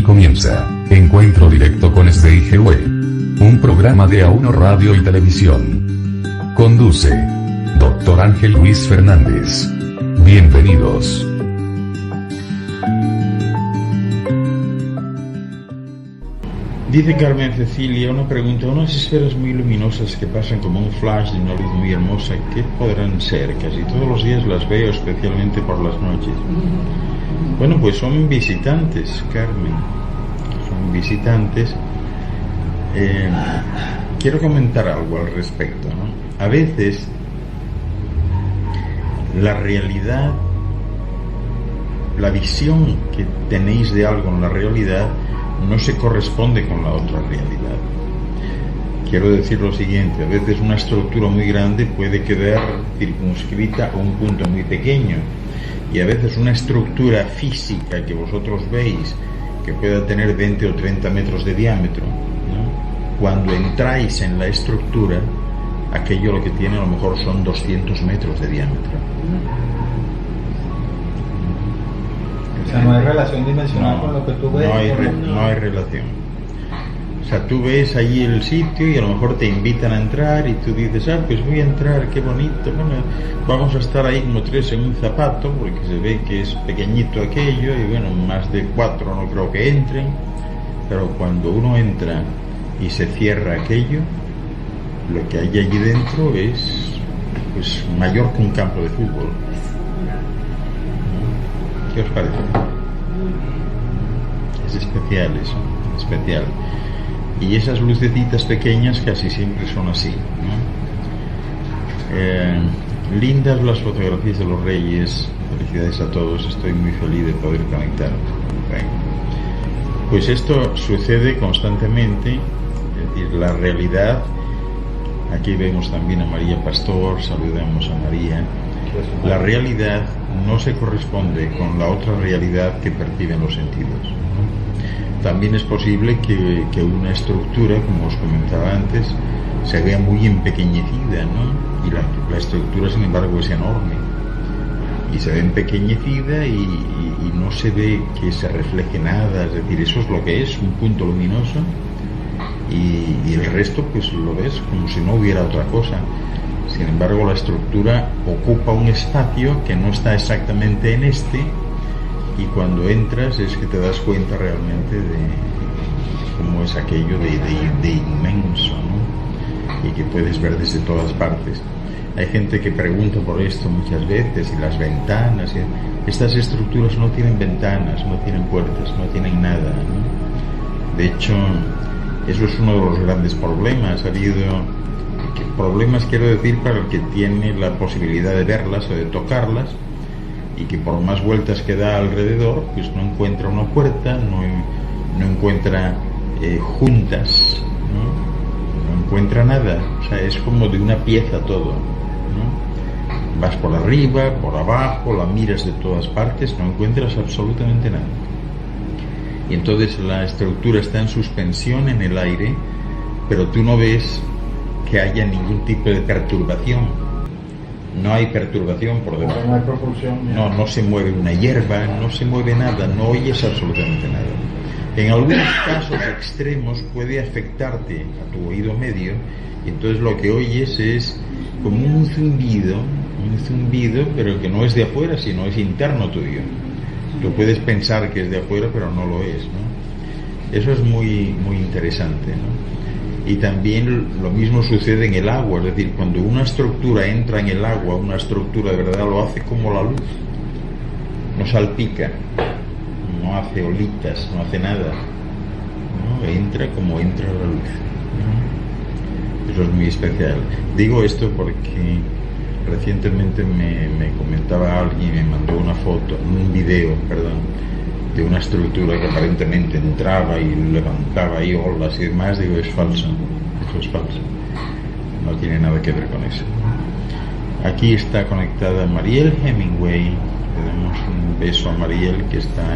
comienza Encuentro Directo con SDIGW, un programa de A1 Radio y Televisión. Conduce Dr. Ángel Luis Fernández. Bienvenidos. Dice Carmen Cecilia una pregunta: unas esferas muy luminosas que pasan como un flash de una luz muy hermosa, ¿qué podrán ser? Casi todos los días las veo, especialmente por las noches. Bueno, pues son visitantes, Carmen. Son visitantes. Quiero comentar algo al respecto, ¿no? A veces la realidad, la visión que tenéis de algo en la realidad no se corresponde con la otra realidad. Quiero decir lo siguiente: a veces una estructura muy grande puede quedar circunscrita a un punto muy pequeño, y a veces una estructura física que vosotros veis que pueda tener 20 o 30 metros de diámetro, ¿no? Cuando entráis en la estructura, aquello lo que tiene a lo mejor son 200 metros de diámetro. O sea, no hay relación dimensional con lo que tú ves. No hay relación. O sea, tú ves allí el sitio y a lo mejor te invitan a entrar y tú dices: pues voy a entrar, qué bonito, bueno, vamos a estar ahí como tres en un zapato, porque se ve que es pequeñito aquello, y bueno, más de 4 no creo que entren. Pero cuando uno entra y se cierra aquello, lo que hay allí dentro es pues mayor que un campo de fútbol. ¿Qué os parece? Es especial eso, especial. Y esas lucecitas pequeñas casi siempre son así, ¿no? Lindas las fotografías de los Reyes. Felicidades a todos, estoy muy feliz de poder conectar. Bueno, pues esto sucede constantemente, es decir, la realidad. Aquí vemos también a María Pastor, saludamos a María. La realidad no se corresponde con la otra realidad que perciben los sentidos, ¿no? También es posible que una estructura, como os comentaba antes, se vea muy empequeñecida, ¿no? Y la estructura, sin embargo, es enorme. Y se ve empequeñecida y no se ve que se refleje nada. Es decir, eso es lo que es, un punto luminoso. Y el resto, pues lo ves como si no hubiera otra cosa. Sin embargo, la estructura ocupa un espacio que no está exactamente en este, y cuando entras es que te das cuenta realmente de cómo es aquello de inmenso, ¿no? Y que puedes ver desde todas partes. Hay gente que pregunta por esto muchas veces, y las ventanas. Estas estructuras no tienen ventanas, no tienen puertas, no tienen nada, ¿no? De hecho, eso es uno de los grandes problemas. Ha habido problemas, quiero decir, para el que tiene la posibilidad de verlas o de tocarlas, y que por más vueltas que da alrededor, pues no encuentra una puerta, no encuentra juntas, ¿no? No encuentra nada. O sea, es como de una pieza todo, ¿no? Vas por arriba, por abajo, la miras de todas partes, no encuentras absolutamente nada. Y entonces la estructura está en suspensión en el aire, pero tú no ves que haya ningún tipo de perturbación. No hay perturbación por debajo. No hay propulsión. No se mueve una hierba, no se mueve nada, no oyes absolutamente nada. En algunos casos extremos puede afectarte a tu oído medio, y entonces lo que oyes es como un zumbido, pero que no es de afuera, sino es interno tuyo. Tú puedes pensar que es de afuera, pero no lo es, ¿no? Eso es muy, muy interesante, ¿no? Y también lo mismo sucede en el agua. Es decir, cuando una estructura entra en el agua, una estructura de verdad, lo hace como la luz. No salpica, no hace olitas, no hace nada, ¿no? Entra como entra la luz, ¿no? Eso es muy especial. Digo esto porque recientemente me comentaba alguien, me mandó un video, de una estructura que aparentemente entraba y levantaba ahí olas y demás. Digo, es falso, eso es falso, no tiene nada que ver con eso. Aquí está conectada Mariel Hemingway. Le damos un beso a Mariel, que está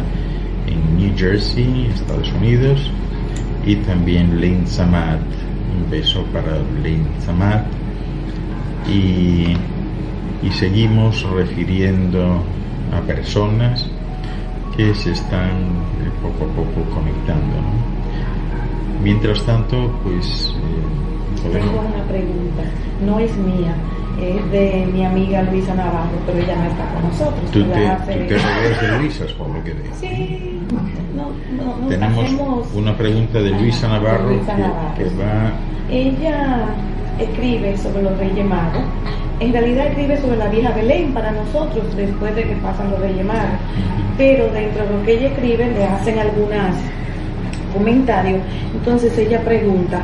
en New Jersey, Estados Unidos, y también Lane Samat. Un beso para Lane Samat. Y seguimos refiriendo a personas que se están poco a poco conectando, ¿no? Mientras tanto, pues tengo una pregunta, no es mía, es de mi amiga Luisa Navarro, pero ella no está con nosotros. Tú te rodeas de Luisas, por lo que veo. Sí, no tenemos hacemos... una pregunta de Luisa Navarro, Luisa Navarro. que va... Ella escribe sobre los Reyes Magos. En realidad escribe sobre la vieja Belén para nosotros después de que pasan los Reyes Magos, pero dentro de lo que ella escribe le hacen algunos comentarios. Entonces ella pregunta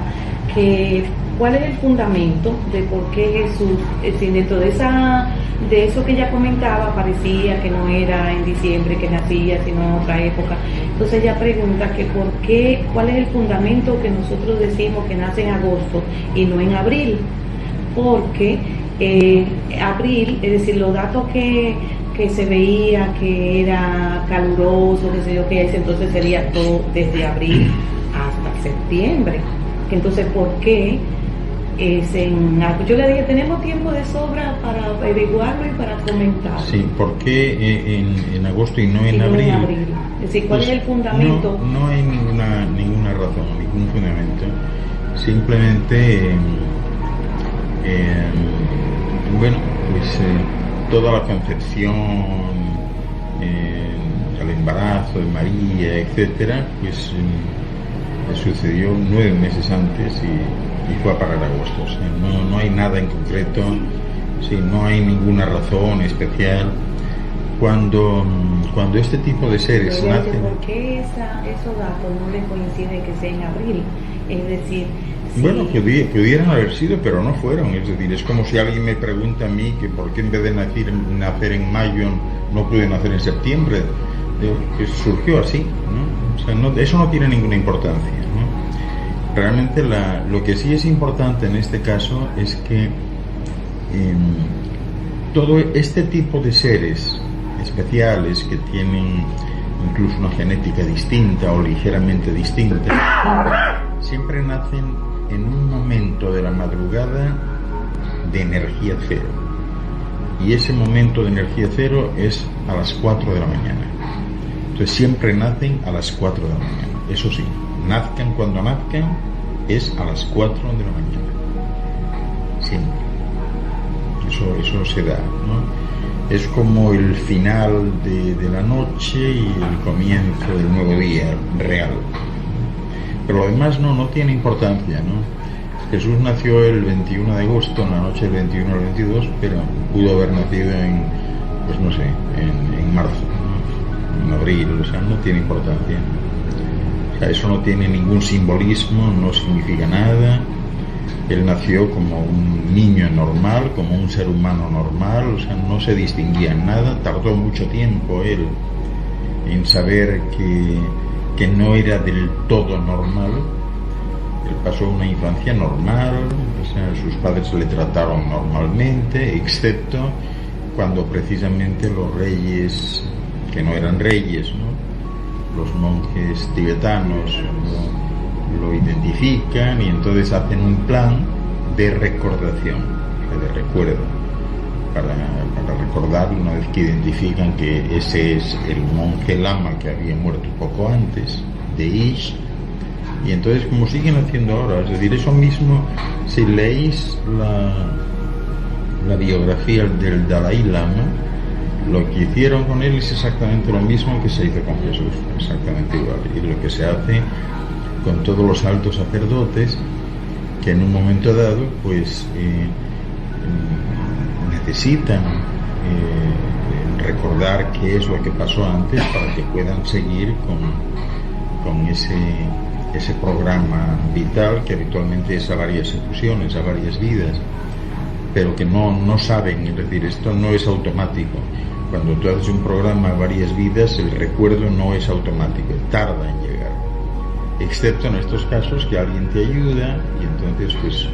que cuál es el fundamento de por qué Jesús, dentro de eso que ella comentaba, parecía que no era en diciembre que nacía, sino en otra época. Entonces ella pregunta que por qué, cuál es el fundamento que nosotros decimos que nace en agosto y no en abril, porque abril, es decir, los datos que se veía que era caluroso, que sé yo qué es, entonces sería todo desde abril hasta septiembre. Entonces, ¿por qué yo le dije, tenemos tiempo de sobra para averiguarlo y para comentar? Sí, ¿por qué en agosto y no en abril? Es decir, ¿cuál es el fundamento? No hay ninguna razón, ningún fundamento. Simplemente, bueno, pues toda la concepción, el embarazo de María, etcétera, pues sucedió 9 meses antes y fue a parar agosto. O sea, no hay nada en concreto, sí, no hay ninguna razón especial. Cuando este tipo de seres nacen... ¿Por qué esos datos no le coinciden que sea en abril? Es decir... Bueno, pudieran haber sido, pero no fueron. Es decir, es como si alguien me pregunta a mí que por qué en vez de nacer en mayo no pude nacer en septiembre. Que surgió así, ¿no? O sea, eso no tiene ninguna importancia, ¿no? Realmente lo que sí es importante en este caso es que todo este tipo de seres especiales que tienen incluso una genética distinta o ligeramente distinta, siempre nacen en un momento de la madrugada de energía cero. Y ese momento de energía cero es a las 4 de la mañana. Entonces siempre nacen a las 4 de la mañana. Eso sí, nazcan cuando nazcan, es a las 4 de la mañana. Siempre. Eso se da, ¿no? Es como el final de la noche y el comienzo del nuevo día real. Pero lo demás no tiene importancia, ¿no? Jesús nació el 21 de agosto, en la noche del 21 al 22, pero pudo haber nacido en marzo, ¿no? En abril, o sea, no tiene importancia. O sea, eso no tiene ningún simbolismo, no significa nada. Él nació como un niño normal, como un ser humano normal, o sea, no se distinguía en nada. Tardó mucho tiempo él en saber que no era del todo normal. Él pasó una infancia normal, o sea, sus padres le trataron normalmente, excepto cuando precisamente los reyes, que no eran reyes, ¿no? Los monjes tibetanos lo identifican y entonces hacen un plan de recordación, de recuerdo, para recordar una vez que identifican que ese es el monje lama que había muerto poco antes de Ish. Y entonces, como siguen haciendo ahora, es decir, eso mismo, si leéis la biografía del Dalai Lama, lo que hicieron con él es exactamente lo mismo que se hizo con Jesús, exactamente igual. Y lo que se hace con todos los altos sacerdotes, que en un momento dado, pues, necesitan recordar qué es lo que pasó antes para que puedan seguir con ese programa vital que habitualmente es a varias efusiones, a varias vidas, pero que no saben, es decir, esto no es automático. Cuando tú haces un programa a varias vidas, el recuerdo no es automático, tarda en llegar, excepto en estos casos que alguien te ayuda y entonces pues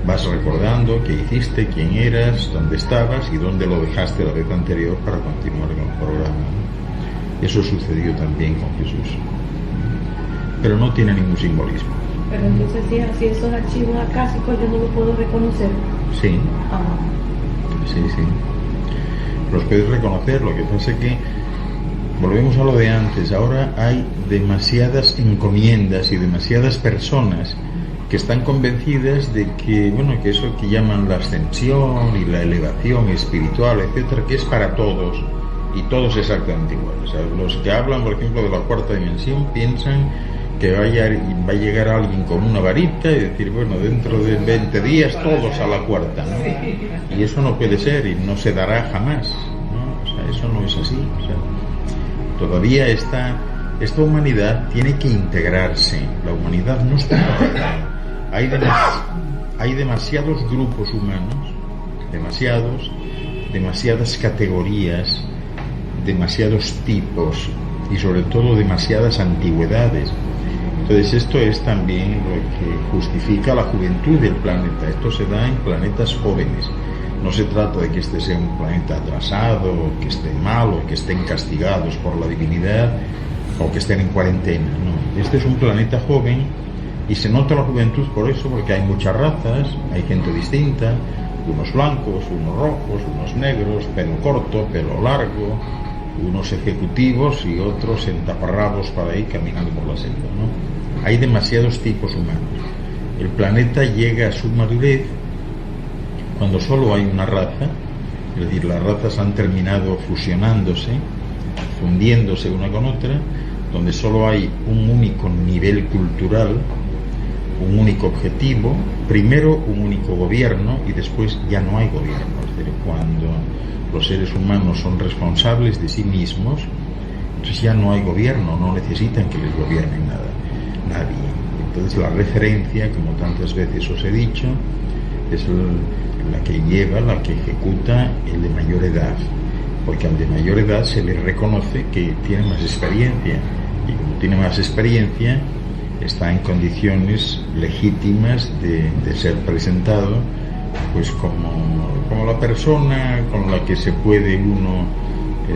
vas recordando qué hiciste, quién eras, dónde estabas y dónde lo dejaste la vez anterior para continuar con el programa, ¿no? Eso sucedió también con Jesús, pero no tiene ningún simbolismo. Pero entonces si esos archivos acásicos yo no los puedo reconocer. Sí. Sí. Los puedes reconocer, lo que pasa es que volvemos a lo de antes. Ahora hay demasiadas encomiendas y demasiadas personas que están convencidas de que, bueno, que eso que llaman la ascensión y la elevación espiritual, etcétera, que es para todos y todos exactamente iguales. O sea, los que hablan, por ejemplo, de la cuarta dimensión piensan que va a llegar alguien con una varita y decir, bueno, dentro de 20 días todos a la cuarta, ¿no? Y eso no puede ser y no se dará jamás, ¿no? O sea, eso no es así. O sea, todavía esta humanidad tiene que integrarse. La humanidad no está integrada. Hay demasiados grupos humanos, demasiadas categorías, demasiados tipos y sobre todo demasiadas antigüedades. Entonces esto es también lo que justifica la juventud del planeta. Esto se da en planetas jóvenes. No se trata de que este sea un planeta atrasado, o que esté mal, o que estén castigados por la divinidad, o que estén en cuarentena. No, este es un planeta joven y se nota la juventud por eso, porque hay muchas razas, hay gente distinta, unos blancos, unos rojos, unos negros, pelo corto, pelo largo, unos ejecutivos y otros en taparrabos para ahí caminando por la selva, ¿no? Hay demasiados tipos humanos. El planeta llega a su madurez cuando solo hay una raza, es decir, las razas han terminado fusionándose, fundiéndose una con otra, donde solo hay un único nivel cultural, un único objetivo, primero un único gobierno y después ya no hay gobierno. Es decir, cuando los seres humanos son responsables de sí mismos, entonces ya no hay gobierno, no necesitan que les gobierne nadie. Entonces la referencia, como tantas veces os he dicho, es la que lleva, la que ejecuta el de mayor edad, porque al de mayor edad se le reconoce que tiene más experiencia, y como tiene más experiencia está en condiciones legítimas de ser presentado pues como la persona con la que se puede uno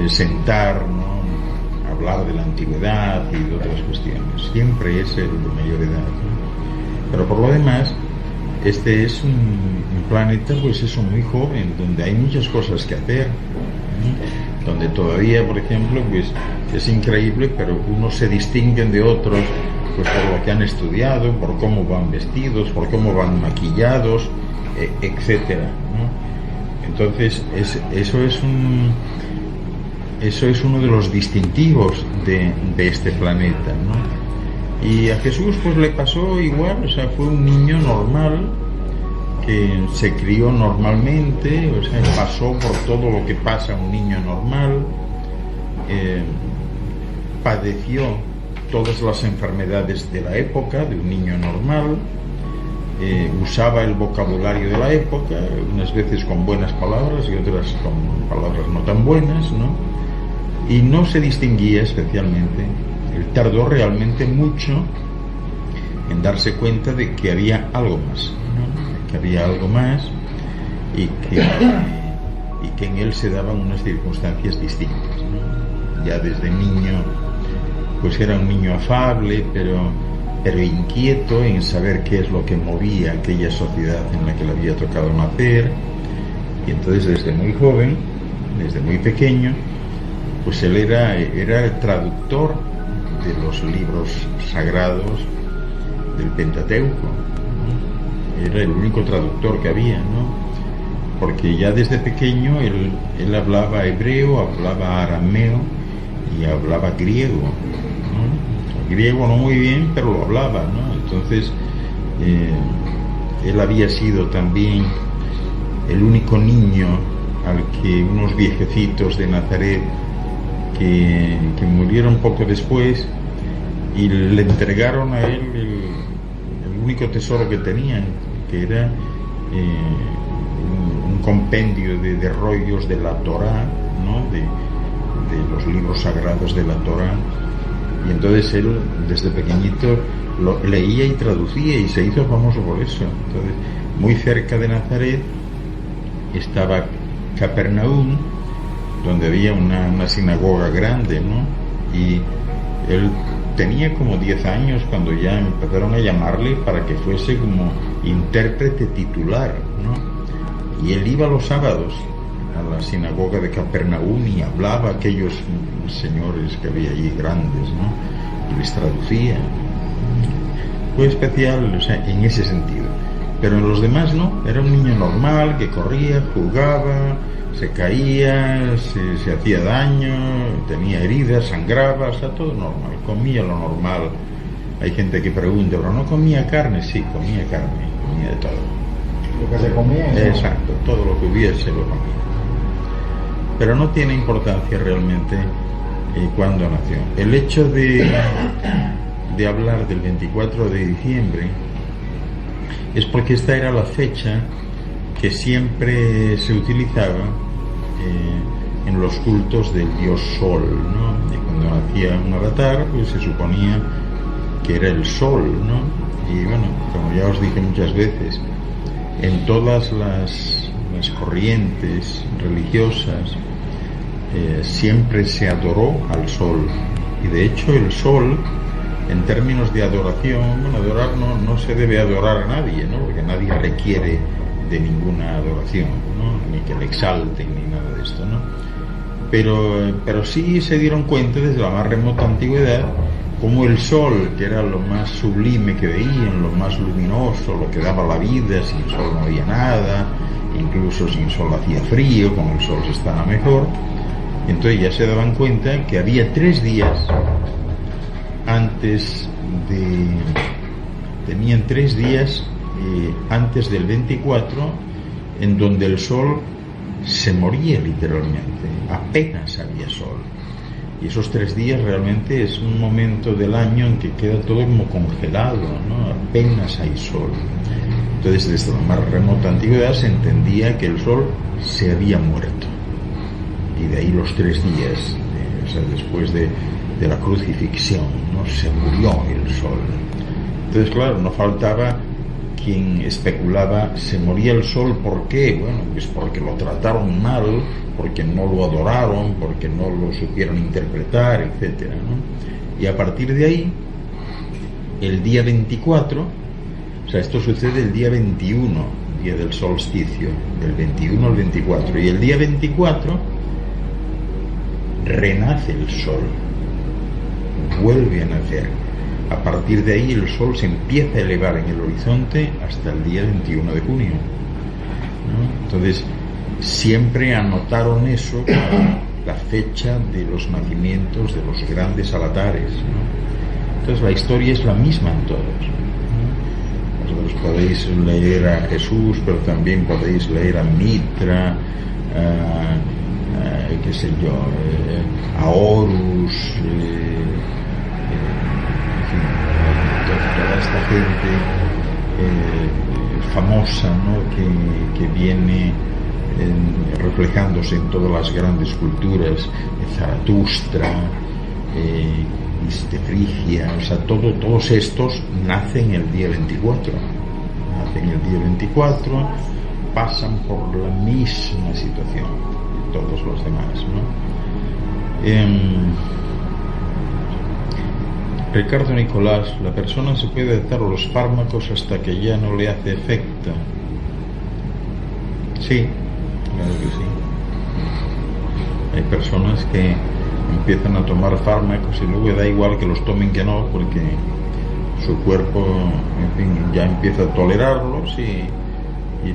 sentar, ¿no? Hablar de la antigüedad y de otras cuestiones. Siempre es el de mayor edad, ¿no? Pero por lo demás este es un planeta, pues eso, muy joven, donde hay muchas cosas que hacer, ¿no? Donde todavía, por ejemplo, pues es increíble, pero unos se distinguen de otros pues por lo que han estudiado, por cómo van vestidos, por cómo van maquillados, etcétera, ¿no? Entonces eso es uno de los distintivos de este planeta, ¿no? Y a Jesús pues le pasó igual, o sea, fue un niño normal que se crió normalmente, o sea, pasó por todo lo que pasa a un niño normal, padeció todas las enfermedades de la época de un niño normal, usaba el vocabulario de la época, unas veces con buenas palabras y otras con palabras no tan buenas, ¿no? Y no se distinguía especialmente. Él tardó realmente mucho en darse cuenta de que había algo más, ¿no? Que había algo más y que en él se daban unas circunstancias distintas, ¿no? Ya desde niño pues era un niño afable, pero inquieto en saber qué es lo que movía aquella sociedad en la que le había tocado nacer. Y entonces desde muy joven, desde muy pequeño, pues él era el traductor de los libros sagrados del Pentateuco, ¿no? Era el único traductor que había, ¿no? Porque ya desde pequeño él hablaba hebreo, hablaba arameo y hablaba griego, ¿no? El griego no muy bien, pero lo hablaba, ¿no? Entonces él había sido también el único niño al que unos viejecitos de Nazaret que murieron poco después y le entregaron a él el único tesoro que tenían, que era un compendio de rollos de la Torá, ¿no? de los libros sagrados de la Torá. Y entonces él desde pequeñito lo leía y traducía y se hizo famoso por eso. Entonces, muy cerca de Nazaret estaba Capernaum, donde había una sinagoga grande, ¿no? Y él tenía como 10 años cuando ya empezaron a llamarle para que fuese como intérprete titular, ¿no? Y él iba los sábados a la sinagoga de Capernaum y hablaba a aquellos señores que había allí grandes, ¿no? Y les traducía. Fue especial, o sea, en ese sentido. Pero en los demás no, era un niño normal que corría, jugaba, se caía, se hacía daño, tenía heridas, sangraba, o sea, todo normal, comía lo normal. Hay gente que pregunta, ¿pero no comía carne? Sí, comía carne, comía de todo. Lo que se comía. Exacto, todo lo que hubiese lo comía. Pero no tiene importancia realmente cuándo nació. El hecho de hablar del 24 de diciembre es porque esta era la fecha que siempre se utilizaba en los cultos del dios Sol, ¿no? Y cuando nacía un avatar, pues se suponía que era el Sol, ¿no? Y bueno, como ya os dije muchas veces, en todas las corrientes religiosas siempre se adoró al Sol. Y de hecho el Sol, en términos de adoración, bueno, adorar no se debe adorar a nadie, ¿no? Porque nadie requiere de ninguna adoración, ¿no? Ni que le exalten ni nada de esto, ¿no? Pero sí se dieron cuenta desde la más remota antigüedad como el sol, que era lo más sublime que veían, lo más luminoso, lo que daba la vida, sin sol no había nada, incluso sin sol hacía frío, con el sol se estaba mejor. Y entonces ya se daban cuenta que había 3 días tenían 3 días antes del 24 en donde el sol se moría literalmente, apenas había sol. Y esos 3 días realmente es un momento del año en que queda todo como congelado, ¿no? Apenas hay sol. Entonces desde la más remota antigüedad se entendía que el sol se había muerto. Y de ahí los 3 días, o sea, después de la crucifixión, ¿no? Se murió el sol. Entonces, claro, no faltaba quien especulaba, se moría el sol, ¿por qué? Bueno, pues porque lo trataron mal, porque no lo adoraron, porque no lo supieron interpretar, etcétera, ¿no? Y a partir de ahí, el día 24, o sea, esto sucede el día 21, día del solsticio, del 21 al 24, y el día 24 renace el sol, vuelve a nacer. A partir de ahí el sol se empieza a elevar en el horizonte hasta el día 21 de junio, ¿no? Entonces siempre anotaron eso como la fecha de los nacimientos de los grandes avatares, ¿no? Entonces la historia es la misma en todos, ¿no? Vosotros podéis leer a Jesús, pero también podéis leer a Mitra, qué sé yo, a Horus, toda esta gente famosa, ¿no? que viene reflejándose en todas las grandes culturas, Zaratustra, Frigia, o sea, todos estos nacen el día 24, pasan por la misma situación que todos los demás, ¿no? Ricardo Nicolás, la persona se puede dar los fármacos hasta que ya no le hace efecto. Sí, claro que sí. Hay personas que empiezan a tomar fármacos y luego da igual que los tomen que no, porque su cuerpo, en fin, ya empieza a tolerarlos y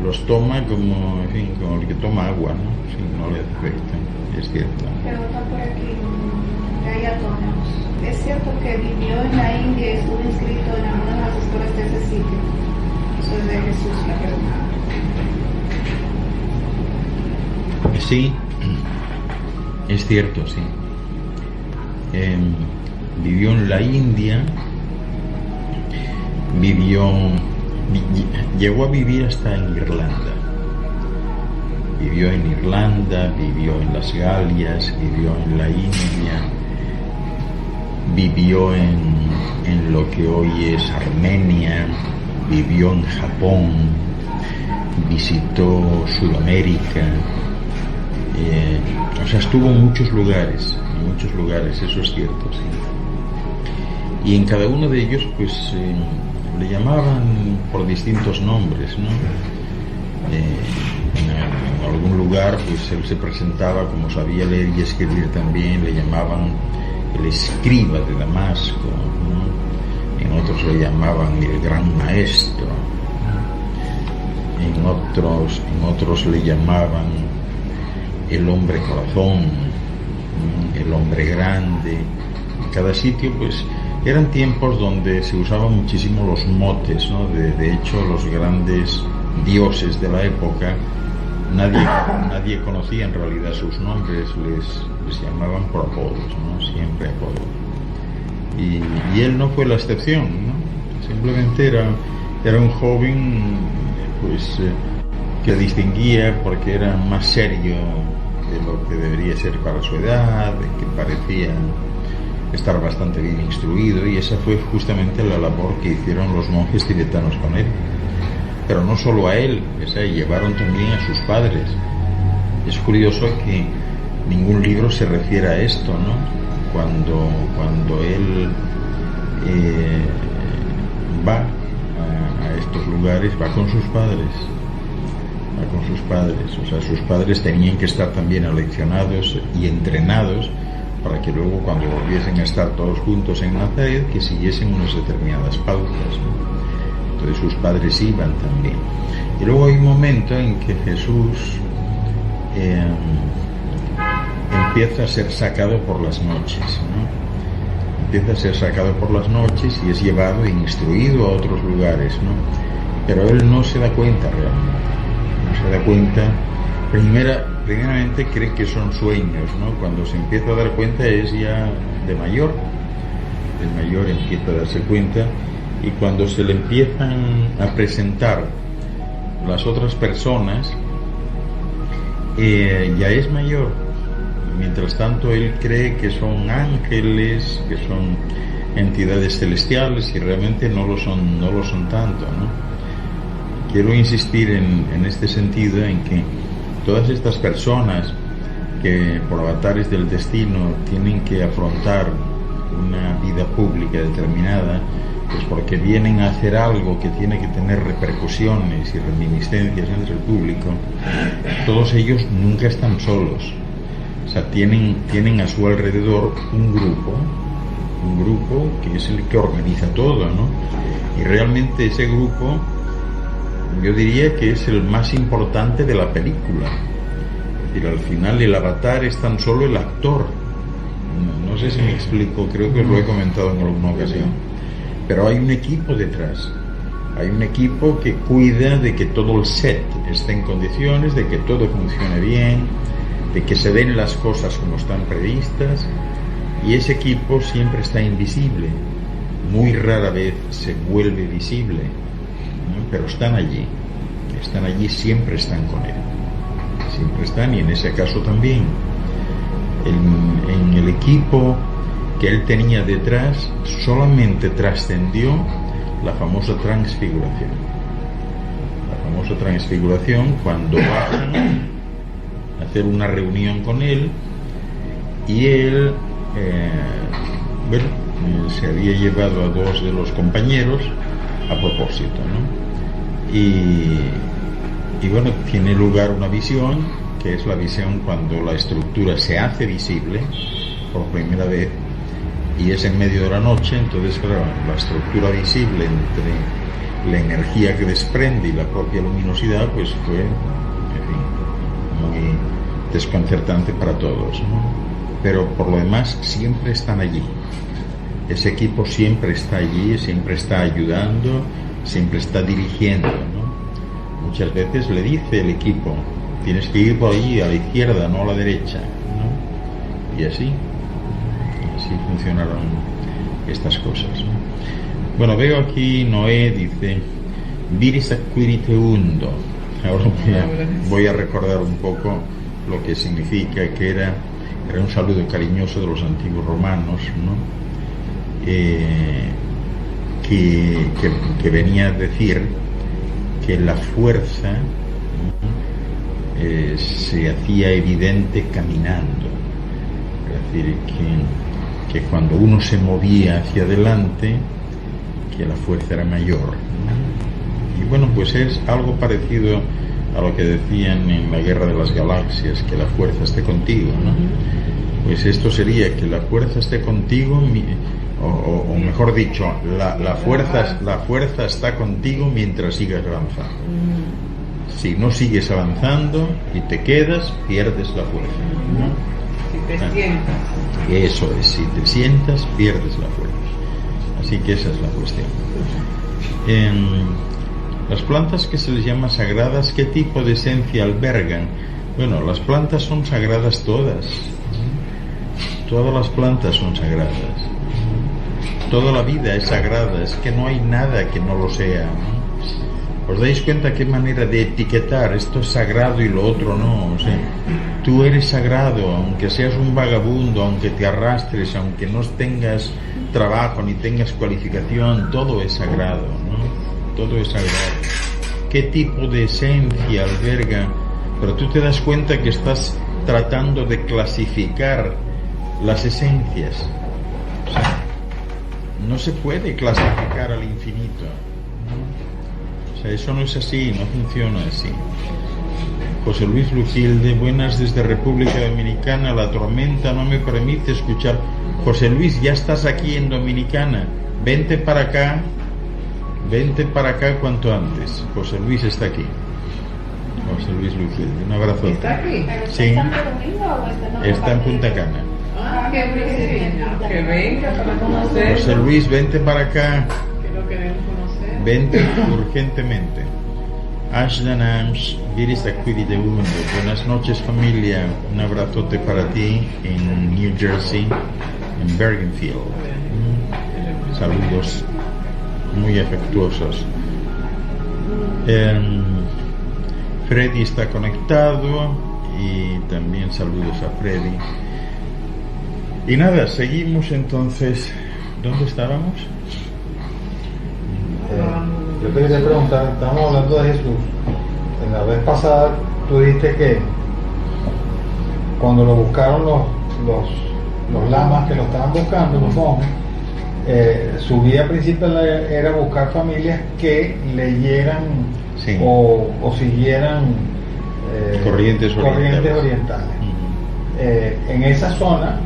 los toma como, en fin, como el que toma agua, ¿no? Si no le hace efecto, es cierto. Pregunta por aquí, Gaia Tornos. ¿Es cierto que vivió en la India y estuvo inscrito en alguna de las escuelas de ese sitio? Eso es de Jesús, la pregunta. Sí, es cierto, sí. Vivió en la India, llegó a vivir hasta en Irlanda. Vivió en Irlanda, vivió en las Galias, vivió en la India, vivió en lo que hoy es Armenia, vivió en Japón, visitó Sudamérica, o sea, estuvo en muchos lugares, eso es cierto, sí. Y en cada uno de ellos, pues, le llamaban por distintos nombres, ¿no? En en algún lugar pues él se presentaba, como sabía leer y escribir también, le llamaban el escriba de Damasco, ¿no? En otros le llamaban el gran maestro, en otros le llamaban el hombre corazón, el hombre grande. En cada sitio pues eran tiempos donde se usaban muchísimo los motes, ¿no? De hecho, los grandes dioses de la época, nadie conocía en realidad sus nombres, les llamaban por apodos, ¿no? Siempre apodos. Y él no fue la excepción, ¿no? Simplemente era un joven pues que distinguía porque era más serio de lo que debería ser para su edad, que parecía estar bastante bien instruido, y esa fue justamente la labor que hicieron los monjes tibetanos con él. Pero no solo a él, llevaron también a sus padres. Es curioso que ningún libro se refiere a esto, ¿no? Cuando él va a estos lugares, va con sus padres. O sea, sus padres tenían que estar también aleccionados y entrenados para que luego, cuando volviesen a estar todos juntos en Nazaret, que siguiesen unas determinadas pautas, ¿no? Entonces sus padres iban también. Y luego hay un momento en que Jesús empieza a ser sacado por las noches, ¿no? Empieza a ser sacado por las noches y es llevado e instruido a otros lugares, ¿no? Pero él no se da cuenta realmente. No se da cuenta. Primeramente cree que son sueños, ¿no? Cuando se empieza a dar cuenta es ya de mayor empieza a darse cuenta, y cuando se le empiezan a presentar las otras personas, ya es mayor. Mientras tanto él cree que son ángeles, que son entidades celestiales, y realmente no lo son tanto, ¿no? Quiero insistir en este sentido, en que todas estas personas que por avatares del destino tienen que afrontar una vida pública determinada, pues porque vienen a hacer algo que tiene que tener repercusiones y reminiscencias entre el público, todos ellos nunca están solos. O sea, tienen a su alrededor un grupo que es el que organiza todo, ¿no? Y realmente ese grupo, yo diría que es el más importante de la película. Es decir, al final el avatar es tan solo el actor. No sé si me explico, creo que lo he comentado en alguna ocasión. Pero hay un equipo detrás. Hay un equipo que cuida de que todo el set esté en condiciones, de que todo funcione bien, de que se den las cosas como están previstas. Y ese equipo siempre está invisible. Muy rara vez se vuelve visible, ¿no? Pero están allí, siempre están con él, siempre están. Y en ese caso también en el equipo que él tenía detrás solamente trascendió la famosa transfiguración, cuando bajan a hacer una reunión con él, y él se había llevado a dos de los compañeros a propósito, ¿no? Y bueno, tiene lugar una visión, que es la visión cuando la estructura se hace visible por primera vez, y es en medio de la noche. Entonces, claro, la estructura visible entre la energía que desprende y la propia luminosidad, pues fue, en fin, muy desconcertante para todos, ¿no? Pero por lo demás siempre están allí. Ese equipo siempre está allí, siempre está ayudando, siempre está dirigiendo, ¿no? Muchas veces le dice el equipo: tienes que ir por allí, a la izquierda, no a la derecha, ¿no? Y así funcionaron estas cosas, ¿no? Bueno, veo aquí Noé dice: Viris acquirite undo. Ahora voy a recordar un poco lo que significa, que era un saludo cariñoso de los antiguos romanos, ¿no? Que venía a decir que la fuerza, ¿no? Se hacía evidente caminando. Es decir, que cuando uno se movía hacia adelante, que la fuerza era mayor, ¿no? Y bueno, pues es algo parecido a lo que decían en la Guerra de las Galaxias, que la fuerza esté contigo, ¿no? Pues esto sería que la fuerza esté contigo, o mejor dicho, la fuerza está contigo mientras sigas avanzando. Si no sigues avanzando y te quedas, pierdes la fuerza, ¿no? Si te sientas. Eso es, si te sientas, pierdes la fuerza. Así que esa es la cuestión. Las plantas que se les llama sagradas, ¿qué tipo de esencia albergan? Bueno, las plantas son sagradas todas. Todas las plantas son sagradas. Toda la vida es sagrada, es que no hay nada que no lo sea, ¿no? ¿Os dais cuenta qué manera de etiquetar? Esto es sagrado y lo otro no. O sea, tú eres sagrado, aunque seas un vagabundo, aunque te arrastres, aunque no tengas trabajo ni tengas cualificación, todo es sagrado, ¿no? Todo es sagrado. ¿Qué tipo de esencia alberga? Pero tú te das cuenta que estás tratando de clasificar las esencias. O sea, no se puede clasificar al infinito, ¿no? O sea, eso no es así, no funciona así. José Luis Lucilde, buenas desde República Dominicana. La tormenta no me permite escuchar. José Luis, ya estás aquí en Dominicana. Vente para acá cuanto antes. José Luis está aquí. José Luis Lucilde, un abrazo. ¿Está aquí? Sí. ¿Está en Santo Domingo o está en Está en Punta Cana. Ah, qué bien. Que venga para conocer. José Luis, vente para acá. Que lo queremos conocer. Vente urgentemente. Ashdan Ams, Viris Acuidi de Mundo. Buenas noches, familia. Un abrazote para ti en New Jersey, en Bergenfield. Saludos muy afectuosos. Freddy está conectado y también saludos a Freddy. Y nada, seguimos entonces. ¿Dónde estábamos? Yo te quería preguntar, estamos hablando de Jesús. En la vez pasada tú dijiste que cuando lo buscaron los lamas que lo estaban buscando, los monjes, su guía principal era buscar familias que leyeran Sí. o siguieran Corrientes orientales. En esa zona,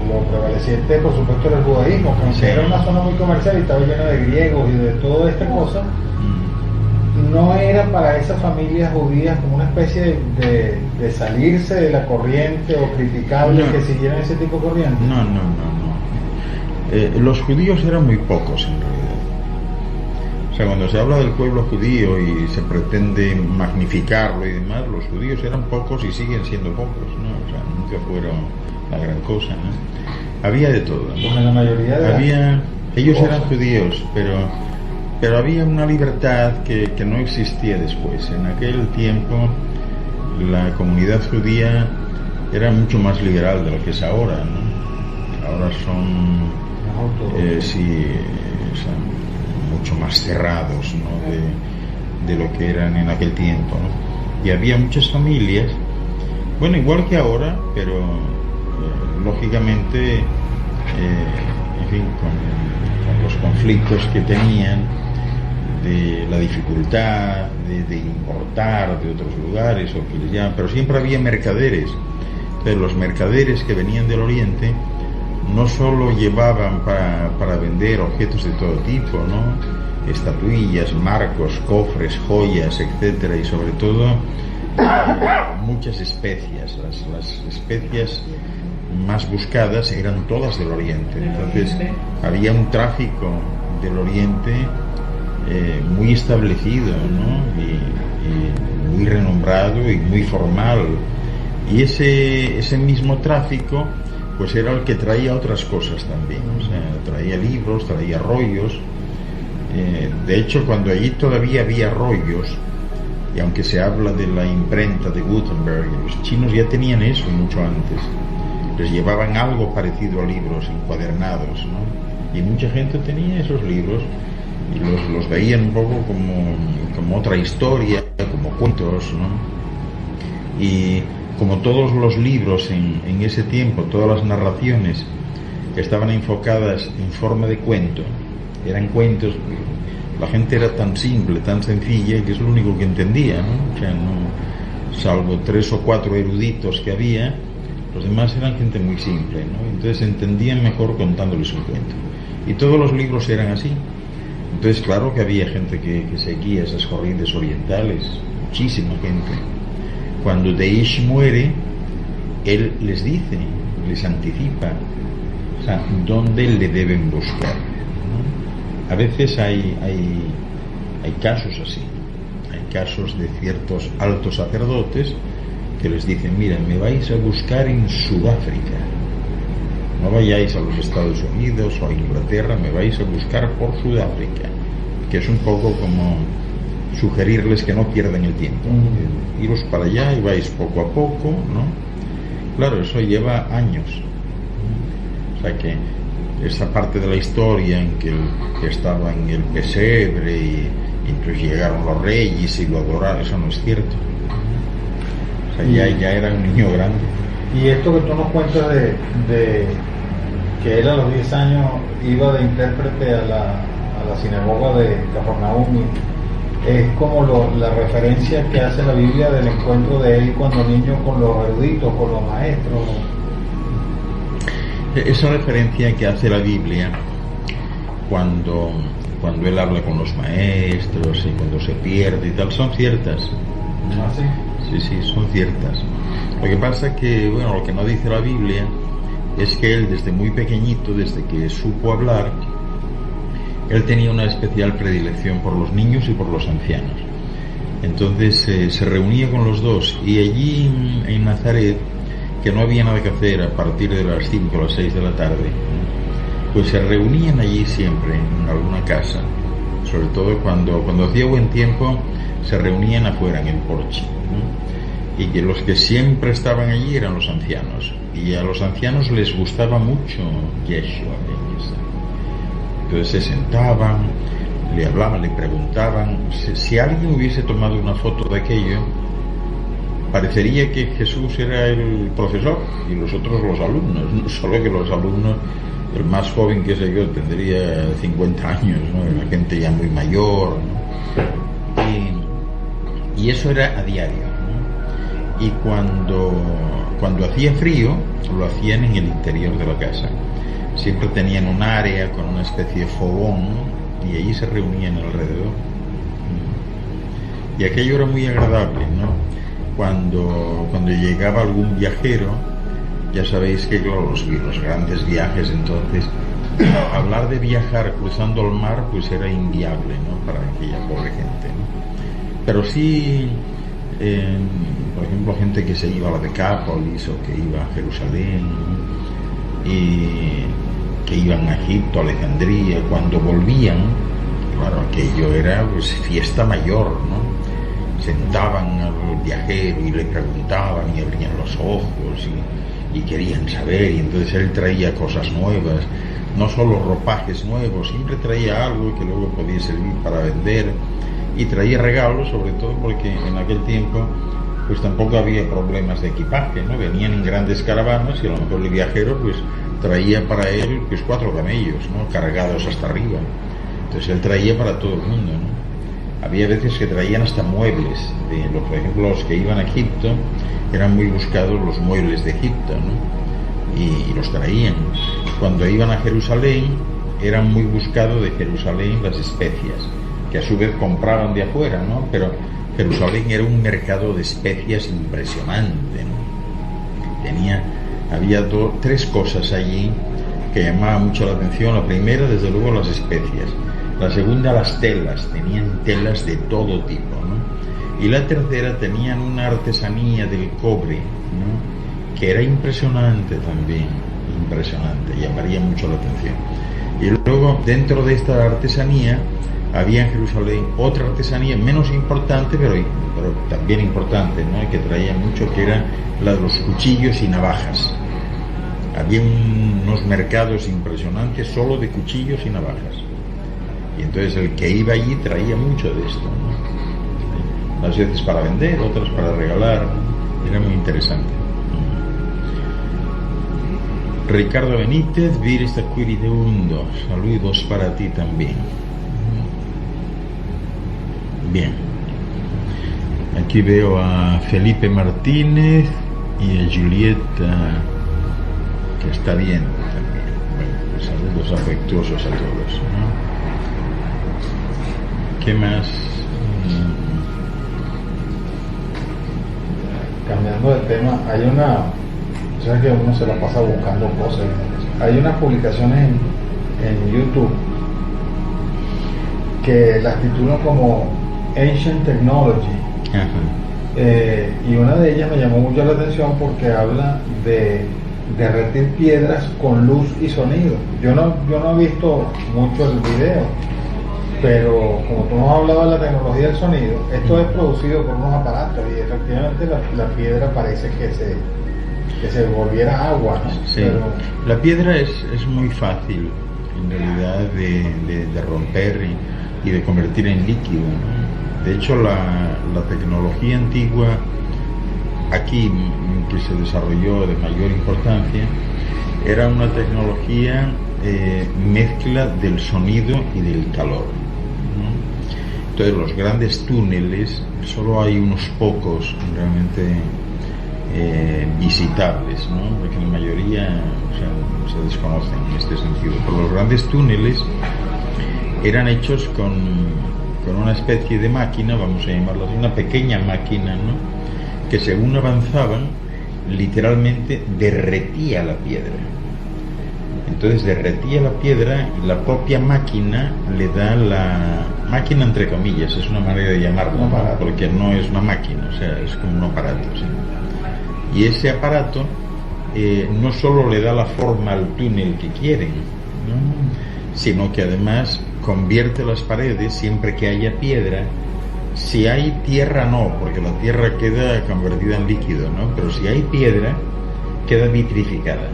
lo prevaleciente, por supuesto, era el judaísmo, que aunque Sí. era una zona muy comercial y estaba llena de griegos y de toda esta cosa, no era para esas familias judías como una especie de salirse de la corriente o criticable No. que siguieran ese tipo de corriente. No. Los judíos eran muy pocos en realidad. O sea, cuando se habla del pueblo judío y se pretende magnificarlo y demás, los judíos eran pocos y siguen siendo pocos, ¿no? O sea, nunca fueron la gran cosa, ¿no? Había de todo, ¿no? Porque la mayoría de Ellos cosas. eran judíos, pero había una libertad que no existía después. En aquel tiempo la comunidad judía era mucho más liberal de lo que es ahora, ¿no? Ahora son sí, son mucho más cerrados, ¿no? de lo que eran en aquel tiempo, ¿no? Y había muchas familias, bueno, igual que ahora, pero lógicamente, en fin, con los conflictos que tenían, de la dificultad de importar de otros lugares, o que les llaman, pero siempre había mercaderes. Entonces los mercaderes que venían del Oriente no solo llevaban para vender objetos de todo tipo, ¿no? Estatuillas, marcos, cofres, joyas, etcétera, y sobre todo muchas especias. Las especias más buscadas eran todas del Oriente. Entonces había un tráfico del Oriente muy establecido, ¿no? y muy renombrado y muy formal. Y ese mismo tráfico pues era el que traía otras cosas también, o sea, traía libros, traía rollos. De hecho, cuando allí todavía había rollos, y aunque se habla de la imprenta de Gutenberg, los chinos ya tenían eso mucho antes. Les llevaban algo parecido a libros encuadernados, ¿no? Y mucha gente tenía esos libros y los veían un poco como otra historia, como cuentos, ¿no? Y como todos los libros en ese tiempo, todas las narraciones estaban enfocadas en forma de cuento, eran cuentos, la gente era tan simple, tan sencilla, que es lo único que entendía, ¿no? O sea, no, salvo 3 o 4 eruditos que había, los demás eran gente muy simple, ¿no? Entonces entendían mejor contándoles un cuento. Y todos los libros eran así. Entonces, claro que había gente que seguía esas corrientes orientales, muchísima gente. Cuando Deish muere, él les dice, les anticipa, o sea, dónde le deben buscar, ¿no? A veces hay casos así, hay casos de ciertos altos sacerdotes que les dicen, mira, me vais a buscar en Sudáfrica, no vayáis a los Estados Unidos o a Inglaterra, me vais a buscar por Sudáfrica, que es un poco como sugerirles que no pierdan el tiempo, iros para allá y vais poco a poco, ¿no? Claro, eso lleva años, o sea que esa parte de la historia en que estaba en el pesebre y entonces llegaron los reyes y lo adoraron, eso no es cierto. O sea, ya era un niño grande. Y esto que tú nos cuentas de que él a los 10 años iba de intérprete a la sinagoga de Cafarnaúm, es como la referencia que hace la Biblia del encuentro de él cuando niño con los eruditos, con los maestros. Esa referencia que hace la Biblia cuando él habla con los maestros y cuando se pierde y tal, son ciertas. ¿Ah, sí? Sí, son ciertas. Lo que pasa es que, bueno, lo que no dice la Biblia es que él desde muy pequeñito, desde que supo hablar, él tenía una especial predilección por los niños y por los ancianos. Entonces se reunía con los dos, y allí en Nazaret, que no había nada que hacer a partir de las 5 o las 6 de la tarde, pues se reunían allí siempre en alguna casa, sobre todo cuando hacía buen tiempo, se reunían afuera en el porche, ¿no? Y que los que siempre estaban allí eran los ancianos, y a los ancianos les gustaba mucho Yeshua. Entonces se sentaban, le hablaban, le preguntaban. Si alguien hubiese tomado una foto de aquello, parecería que Jesús era el profesor y los otros los alumnos, ¿no? Solo que los alumnos, el más joven que sé yo tendría 50 años, ¿no? La gente ya muy mayor, ¿no? Y eso era a diario, ¿no? Y cuando hacía frío, lo hacían en el interior de la casa. Siempre tenían un área con una especie de fogón y allí se reunían alrededor. Y aquello era muy agradable, ¿no? Cuando llegaba algún viajero, ya sabéis que claro, los grandes viajes entonces, hablar de viajar cruzando el mar pues era inviable, ¿no? Para aquella pobre gente, ¿no? Pero sí, por ejemplo, gente que se iba a la Decápolis o que iba a Jerusalén, ¿no? Y que iban a Egipto, a Alejandría, cuando volvían, claro, aquello era pues fiesta mayor, ¿no? Sentaban al viajero y le preguntaban y abrían los ojos y querían saber, y entonces él traía cosas nuevas, no solo ropajes nuevos, siempre traía algo que luego podía servir para vender, y traía regalos, sobre todo porque en aquel tiempo pues tampoco había problemas de equipaje, ¿no? Venían en grandes caravanas y a lo mejor el viajero pues traía para él pues 4 camellos, ¿no? Cargados hasta arriba. Entonces él traía para todo el mundo, ¿no? Había veces que traían hasta muebles, por ejemplo los que iban a Egipto eran muy buscados los muebles de Egipto, ¿no? Y los traían. Cuando iban a Jerusalén eran muy buscados de Jerusalén las especias, que a su vez compraban de afuera, ¿no? Pero Jerusalén era un mercado de especias impresionante, ¿no? Había 3 cosas allí que llamaban mucho la atención. La primera, desde luego, las especias. La segunda, las telas. Tenían telas de todo tipo, ¿no? Y la tercera, tenían una artesanía del cobre, ¿no? Que era impresionante también, impresionante, llamaría mucho la atención. Y luego, dentro de esta artesanía, había en Jerusalén otra artesanía menos importante, pero también importante, ¿no? Que traía mucho, que era la de los cuchillos y navajas. Había unos mercados impresionantes solo de cuchillos y navajas. Y entonces el que iba allí traía mucho de esto, ¿no? Unas veces para vender, otras para regalar, ¿no? Era muy interesante. Ricardo Benítez, Vir esta Quiridundo, saludos para ti también. Bien. Aquí veo a Felipe Martínez y a Julieta, que está viendo también. Bueno, pues saludos afectuosos a todos, ¿no? ¿Qué más? Cambiando de tema, hay una, o sea que uno se la pasa buscando cosas. Hay unas publicaciones en YouTube que las titulan como Ancient Technology. Y una de ellas me llamó mucho la atención porque habla de derretir piedras con luz y sonido. Yo no he visto mucho el video, pero como tú nos has hablado de la tecnología del sonido, esto es producido por unos aparatos y efectivamente la piedra parece que se volviera agua, ¿no? Sí. Pero La piedra es muy fácil en realidad de romper y de convertir en líquido, ¿no? De hecho, la tecnología antigua aquí que se desarrolló de mayor importancia era una tecnología mezcla del sonido y del calor, ¿no? Entonces los grandes túneles, solo hay unos pocos realmente visitables, ¿no? Porque la mayoría, o sea, se desconocen en este sentido, pero los grandes túneles eran hechos con una especie de máquina, vamos a llamarla así, una pequeña máquina, ¿no? Que según avanzaban, literalmente derretía la piedra. Entonces derretía la piedra y la propia máquina le da la máquina entre comillas, es una manera de llamarlo, porque no es una máquina, o sea, es como un aparato, ¿sí? Y ese aparato no solo le da la forma al túnel que quieren, ¿no? Sino que además convierte las paredes siempre que haya piedra. Si hay tierra no, porque la tierra queda convertida en líquido, ¿no? Pero si hay piedra, queda vitrificada.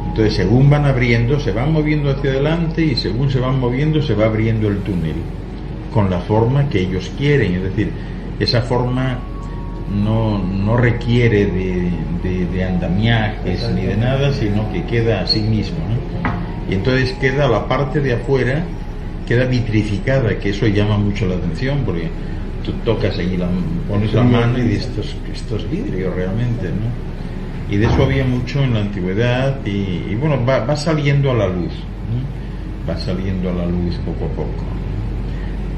Entonces, según van abriendo, se van moviendo hacia adelante y según se van moviendo, se va abriendo el túnel con la forma que ellos quieren. Es decir, esa forma no requiere de andamiajes ni de nada, sino que queda a sí mismo, ¿no? Y entonces queda la parte de afuera, queda vitrificada, que eso llama mucho la atención, porque tú tocas allí, pones la mano y dices, esto es vidrio realmente, ¿no? Y de eso había mucho en la antigüedad y bueno, va saliendo a la luz, ¿no? Va saliendo a la luz poco a poco.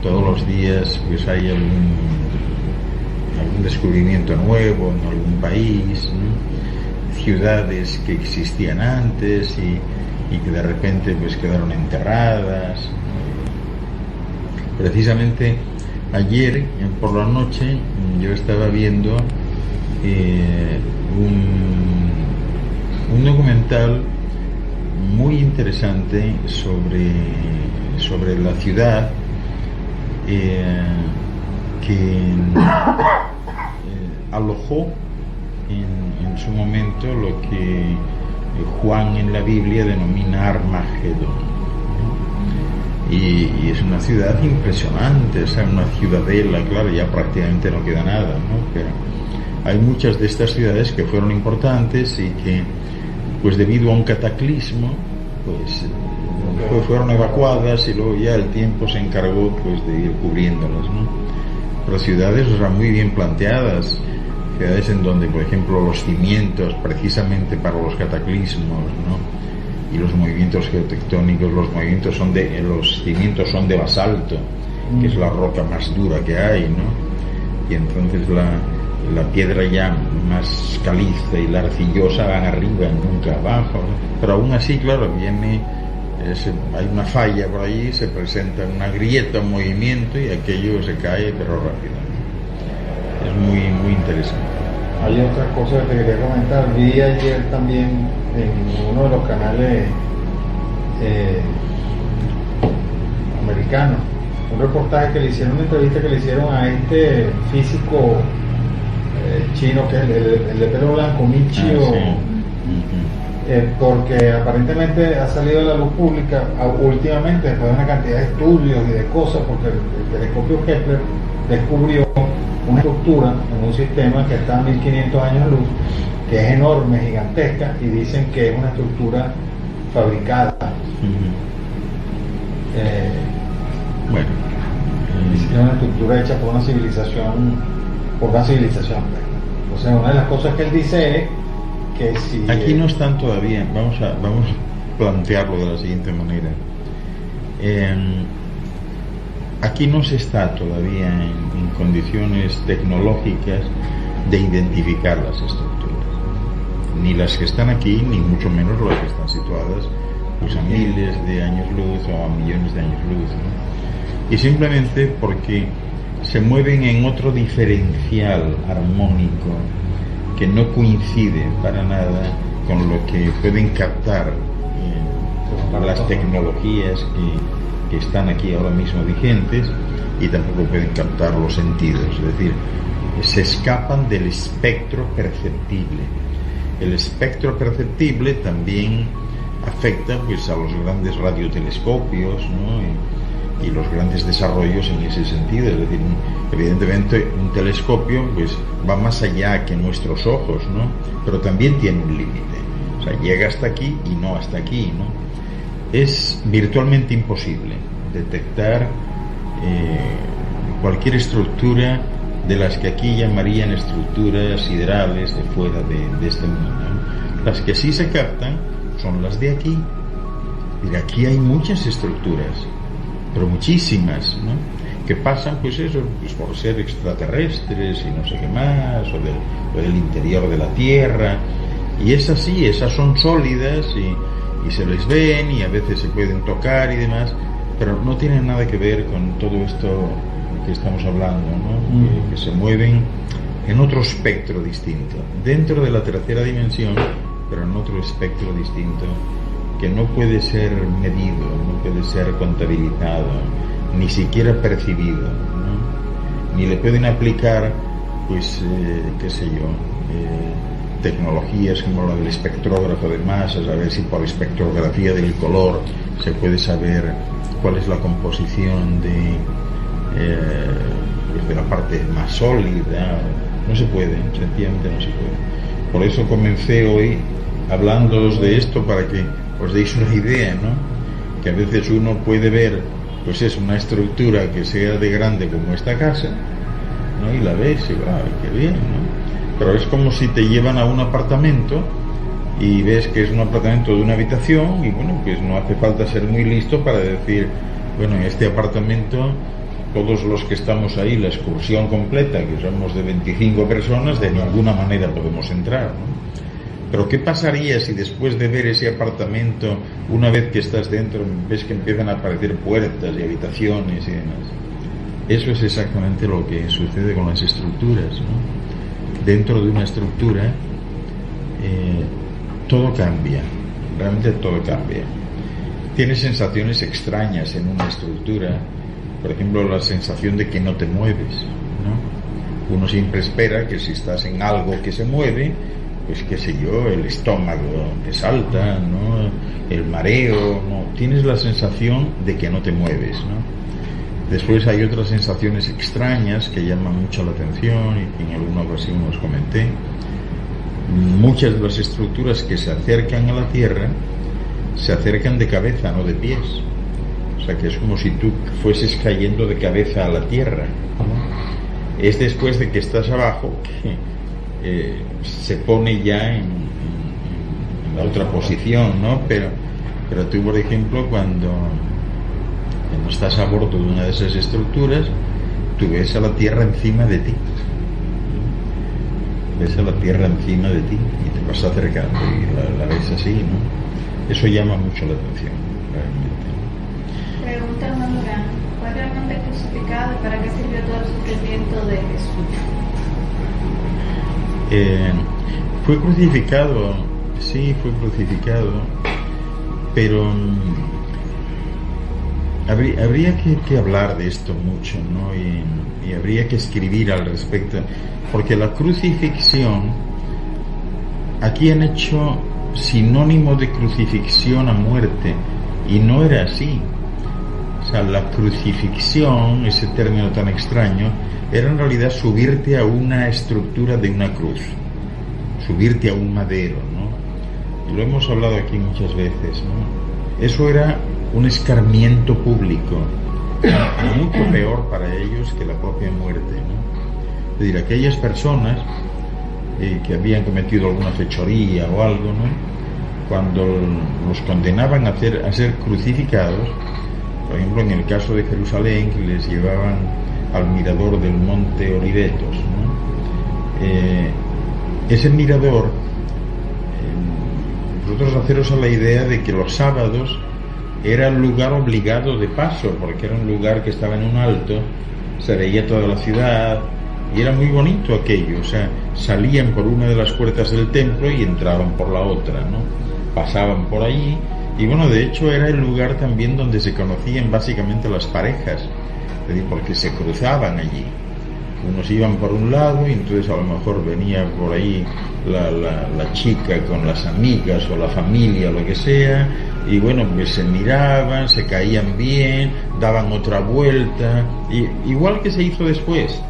Todos los días pues hay algún descubrimiento nuevo en algún país, ¿no? Ciudades que existían antes y que de repente pues quedaron enterradas. Precisamente ayer por la noche yo estaba viendo un documental muy interesante sobre la ciudad que alojó en su momento lo que Juan en la Biblia denomina Armagedón, ¿no? Y es una ciudad impresionante, o sea, una ciudadela, claro, ya prácticamente no queda nada, ¿no? Pero hay muchas de estas ciudades que fueron importantes y que, pues debido a un cataclismo, pues fueron evacuadas y luego ya el tiempo se encargó pues de ir cubriéndolas, ¿no? Pero ciudades, o sea, muy bien planteadas, ciudades en donde, por ejemplo, los cimientos, precisamente para los cataclismos, ¿no? Y los movimientos geotectónicos, los cimientos son de basalto, que es la roca más dura que hay, ¿no? Y entonces la piedra ya más caliza y la arcillosa van arriba, nunca abajo, ¿no? Pero aún así, claro, hay una falla por allí, se presenta una grieta, un movimiento y aquello se cae, pero rápido, ¿no? Es muy, muy interesante. Hay otra cosa que te quería comentar. Vi ayer también en uno de los canales americanos un reportaje que le hicieron, una entrevista que le hicieron a este físico chino, que es el de pelo blanco, Michio. Porque aparentemente ha salido a la luz pública últimamente, después de una cantidad de estudios y de cosas, porque el telescopio Kepler descubrió una estructura en un sistema que está a 1500 años luz, que es enorme, gigantesca, y dicen que es una estructura fabricada. Bueno, Ni siquiera una estructura hecha por una civilización, pues. Entonces, una de las cosas que él dice es que si... Aquí no están todavía, vamos a plantearlo de la siguiente manera. Aquí no se está todavía en condiciones tecnológicas de identificar las estructuras, ni las que están aquí, ni mucho menos las que están situadas pues a miles de años luz o a millones de años luz, ¿no? Y simplemente porque se mueven en otro diferencial armónico que no coincide para nada con lo que pueden captar las tecnologías que están aquí ahora mismo vigentes, y tampoco pueden captar los sentidos, es decir, se escapan del espectro perceptible. El espectro perceptible también afecta pues a los grandes radiotelescopios, ¿no? y los grandes desarrollos en ese sentido, es decir, evidentemente un telescopio pues va más allá que nuestros ojos, ¿no? Pero también tiene un límite, o sea, llega hasta aquí y no hasta aquí, ¿no? Es virtualmente imposible detectar cualquier estructura de las que aquí llamarían estructuras siderales de fuera de este mundo, ¿no? Las que sí se captan son las de aquí. Y de aquí hay muchas estructuras, pero muchísimas, ¿no? Que pasan pues eso, pues por ser extraterrestres y no sé qué más, o del interior de la Tierra, y esas sí, esas son sólidas y se les ven y a veces se pueden tocar y demás, pero no tienen nada que ver con todo esto que estamos hablando, ¿no? Que se mueven en otro espectro distinto, dentro de la tercera dimensión, pero en otro espectro distinto, que no puede ser medido, no puede ser contabilizado, ni siquiera percibido, ¿no? Ni le pueden aplicar, pues, qué sé yo, tecnologías como la del espectrógrafo de masas, a ver si por espectrografía del color se puede saber cuál es la composición pues de la parte más sólida. No se puede, sencillamente no se puede. Por eso comencé hoy hablándoos de esto, para que os deis una idea, ¿no? Que a veces uno puede ver, pues es una estructura que sea de grande como esta casa, ¿no? Y la ves y va, qué bien, ¿no? Pero es como si te llevan a un apartamento y ves que es un apartamento de una habitación, y bueno, pues no hace falta ser muy listo para decir, bueno, en este apartamento todos los que estamos ahí, la excursión completa, que somos de 25 personas, de ninguna manera podemos entrar, ¿no? Pero ¿qué pasaría si después de ver ese apartamento, una vez que estás dentro, ves que empiezan a aparecer puertas y habitaciones y demás? Eso es exactamente lo que sucede con las estructuras, ¿no? Dentro de una estructura todo cambia, realmente todo cambia. Tienes sensaciones extrañas en una estructura, por ejemplo la sensación de que no te mueves, ¿no? Uno siempre espera que si estás en algo que se mueve, pues qué sé yo, el estómago te salta, ¿no? El mareo, ¿no? Tienes la sensación de que no te mueves, ¿no? Después hay otras sensaciones extrañas que llaman mucho la atención y que en alguna ocasión os comenté. Muchas de las estructuras que se acercan a la Tierra se acercan de cabeza, no de pies. O sea que es como si tú fueses cayendo de cabeza a la Tierra, ¿no? Es después de que estás abajo que se pone ya en la otra posición, ¿no? Pero tú, por ejemplo, cuando estás a bordo de una de esas estructuras, tú ves a la Tierra encima de ti. Ves a la Tierra encima de ti y te vas acercando y la ves así, ¿no? Eso llama mucho la atención, realmente. Pregunta Madurán, ¿fue realmente crucificado y para qué sirvió todo el sufrimiento de Jesús? Fue crucificado, sí, fue crucificado, pero habría que hablar de esto mucho, ¿no? Y habría que escribir al respecto, porque la crucifixión, aquí han hecho sinónimo de crucifixión a muerte, y no era así. O sea, la crucifixión, ese término tan extraño, era en realidad subirte a una estructura de una cruz, subirte a un madero, ¿no? Y lo hemos hablado aquí muchas veces, ¿no? Eso era un escarmiento público, mucho peor para ellos que la propia muerte, ¿no? Es decir, aquellas personas que habían cometido alguna fechoría o algo, ¿no? Cuando los condenaban a ser crucificados, por ejemplo en el caso de Jerusalén, que les llevaban al mirador del monte Olivetos, ¿no? Ese mirador, vosotros haceros a la idea de que los sábados era el lugar obligado de paso, porque era un lugar que estaba en un alto, se veía toda la ciudad y era muy bonito aquello. O sea, salían por una de las puertas del templo y entraban por la otra, ¿no? Pasaban por allí, y bueno, de hecho era el lugar también donde se conocían básicamente las parejas, es decir, porque se cruzaban allí. Unos iban por un lado y entonces a lo mejor venía por ahí la chica con las amigas o la familia, lo que sea, y bueno, pues se miraban, se caían bien, daban otra vuelta, igual que se hizo después.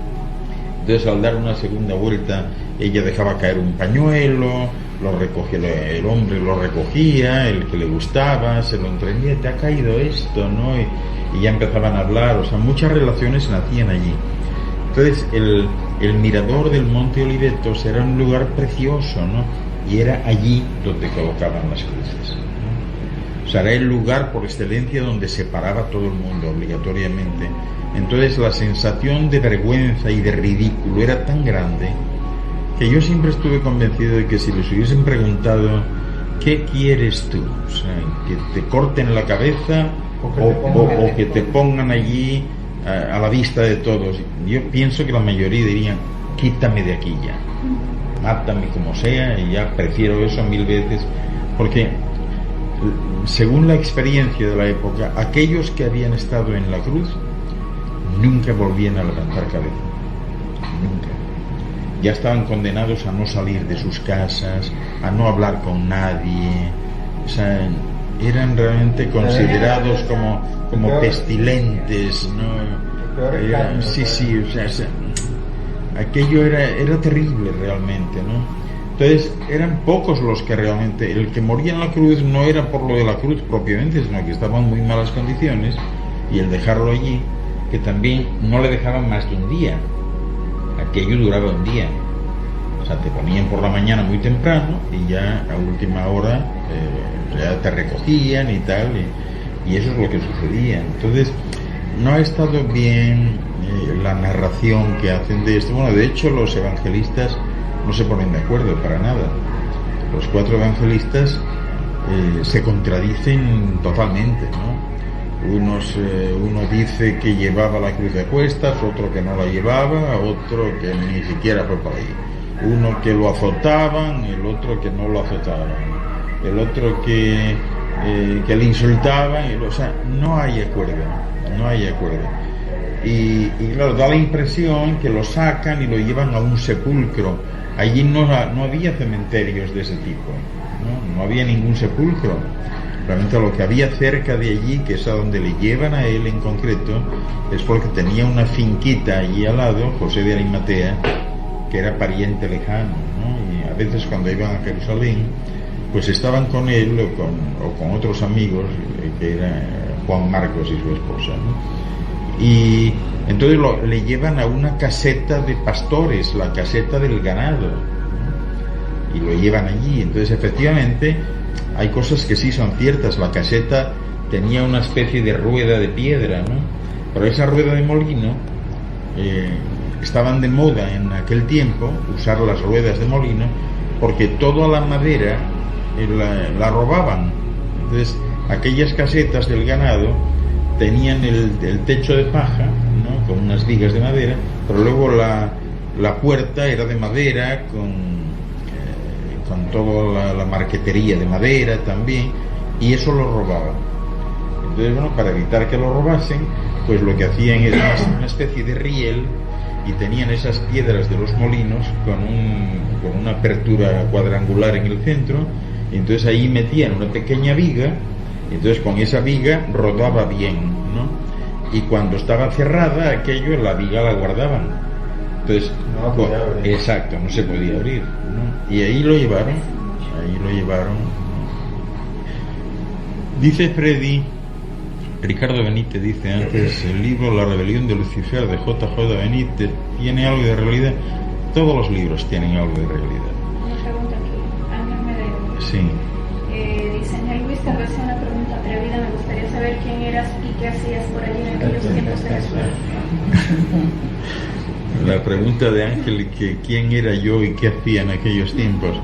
Entonces al dar una segunda vuelta ella dejaba caer un pañuelo, lo recogía, el hombre lo recogía, el que le gustaba se lo entreguía, te ha caído esto, ¿no? Y ya empezaban a hablar, o sea, muchas relaciones nacían allí. Entonces el mirador del monte Olivetos era un lugar precioso, ¿no? Y era allí donde colocaban las cruces, ¿no? O sea, era el lugar por excelencia donde se paraba todo el mundo obligatoriamente. Entonces la sensación de vergüenza y de ridículo era tan grande que yo siempre estuve convencido de que si les hubiesen preguntado ¿qué quieres tú? O sea, que te corten la cabeza o que te pongan allí a la vista de todos, yo pienso que la mayoría dirían quítame de aquí ya, mátame como sea, y ya prefiero eso 1000 veces, porque según la experiencia de la época, aquellos que habían estado en la cruz nunca volvían a levantar cabeza, nunca. Ya estaban condenados a no salir de sus casas, a no hablar con nadie. O sea, eran realmente considerados como pestilentes, ¿no? Sí, o sea, aquello era terrible realmente, ¿no? Entonces eran pocos los que realmente, el que moría en la cruz no era por lo de la cruz propiamente, sino que estaba en muy malas condiciones, y el dejarlo allí, que también no le dejaban más de un día. Aquello duraba un día. O sea, te ponían por la mañana muy temprano y ya a última hora ya te recogían y tal, y eso es lo que sucedía. Entonces no ha estado bien la narración que hacen de esto. Bueno, de hecho los evangelistas no se ponen de acuerdo para nada. Los 4 evangelistas se contradicen totalmente, ¿no? Uno dice que llevaba la cruz a cuestas, otro que no la llevaba, otro que ni siquiera fue por ahí. Uno que lo azotaban, el otro que no lo azotaban, el otro que le insultaban, o sea, no hay acuerdo. Y claro, da la impresión que lo sacan y lo llevan a un sepulcro. Allí no había cementerios de ese tipo, no había ningún sepulcro. Realmente lo que había cerca de allí, que es a donde le llevan a él en concreto, es porque tenía una finquita allí al lado, José de Arimatea, que era pariente lejano, ¿no? Y a veces cuando iban a Jerusalén, pues estaban con él o con otros amigos, que eran Juan Marcos y su esposa, ¿no? Y entonces le llevan a una caseta de pastores, la caseta del ganado, ¿no? Y lo llevan allí. Entonces efectivamente hay cosas que sí son ciertas. La caseta tenía una especie de rueda de piedra, ¿no? Pero esa rueda de molino, estaban de moda en aquel tiempo usar las ruedas de molino, porque toda la madera la robaban. Entonces aquellas casetas del ganado tenían el techo de paja, ¿no? Con unas vigas de madera, pero luego la puerta era de madera con toda la marquetería de madera también, y eso lo robaban. Entonces, bueno, para evitar que lo robasen, pues lo que hacían era una especie de riel, y tenían esas piedras de los molinos con una apertura cuadrangular en el centro, y entonces ahí metían una pequeña viga, y entonces con esa viga rodaba bien, ¿no? Y cuando estaba cerrada aquello, la viga la guardaban. Entonces, exacto, no se podía abrir, ¿no? Y ahí lo llevaron. Dice Freddy Ricardo Benítez dice antes, el libro La rebelión de Lucifer de J.J. Benítez tiene algo de realidad. Todos los libros tienen algo de realidad. Una pregunta aquí, Ángel Medero. Sí. Dice Ángel Luis, tal vez sea una pregunta atrevida, me gustaría saber quién eras y qué hacías por allí en aquellos tiempos de Jesús. La pregunta de Ángel, que quién era yo y qué hacía en aquellos tiempos.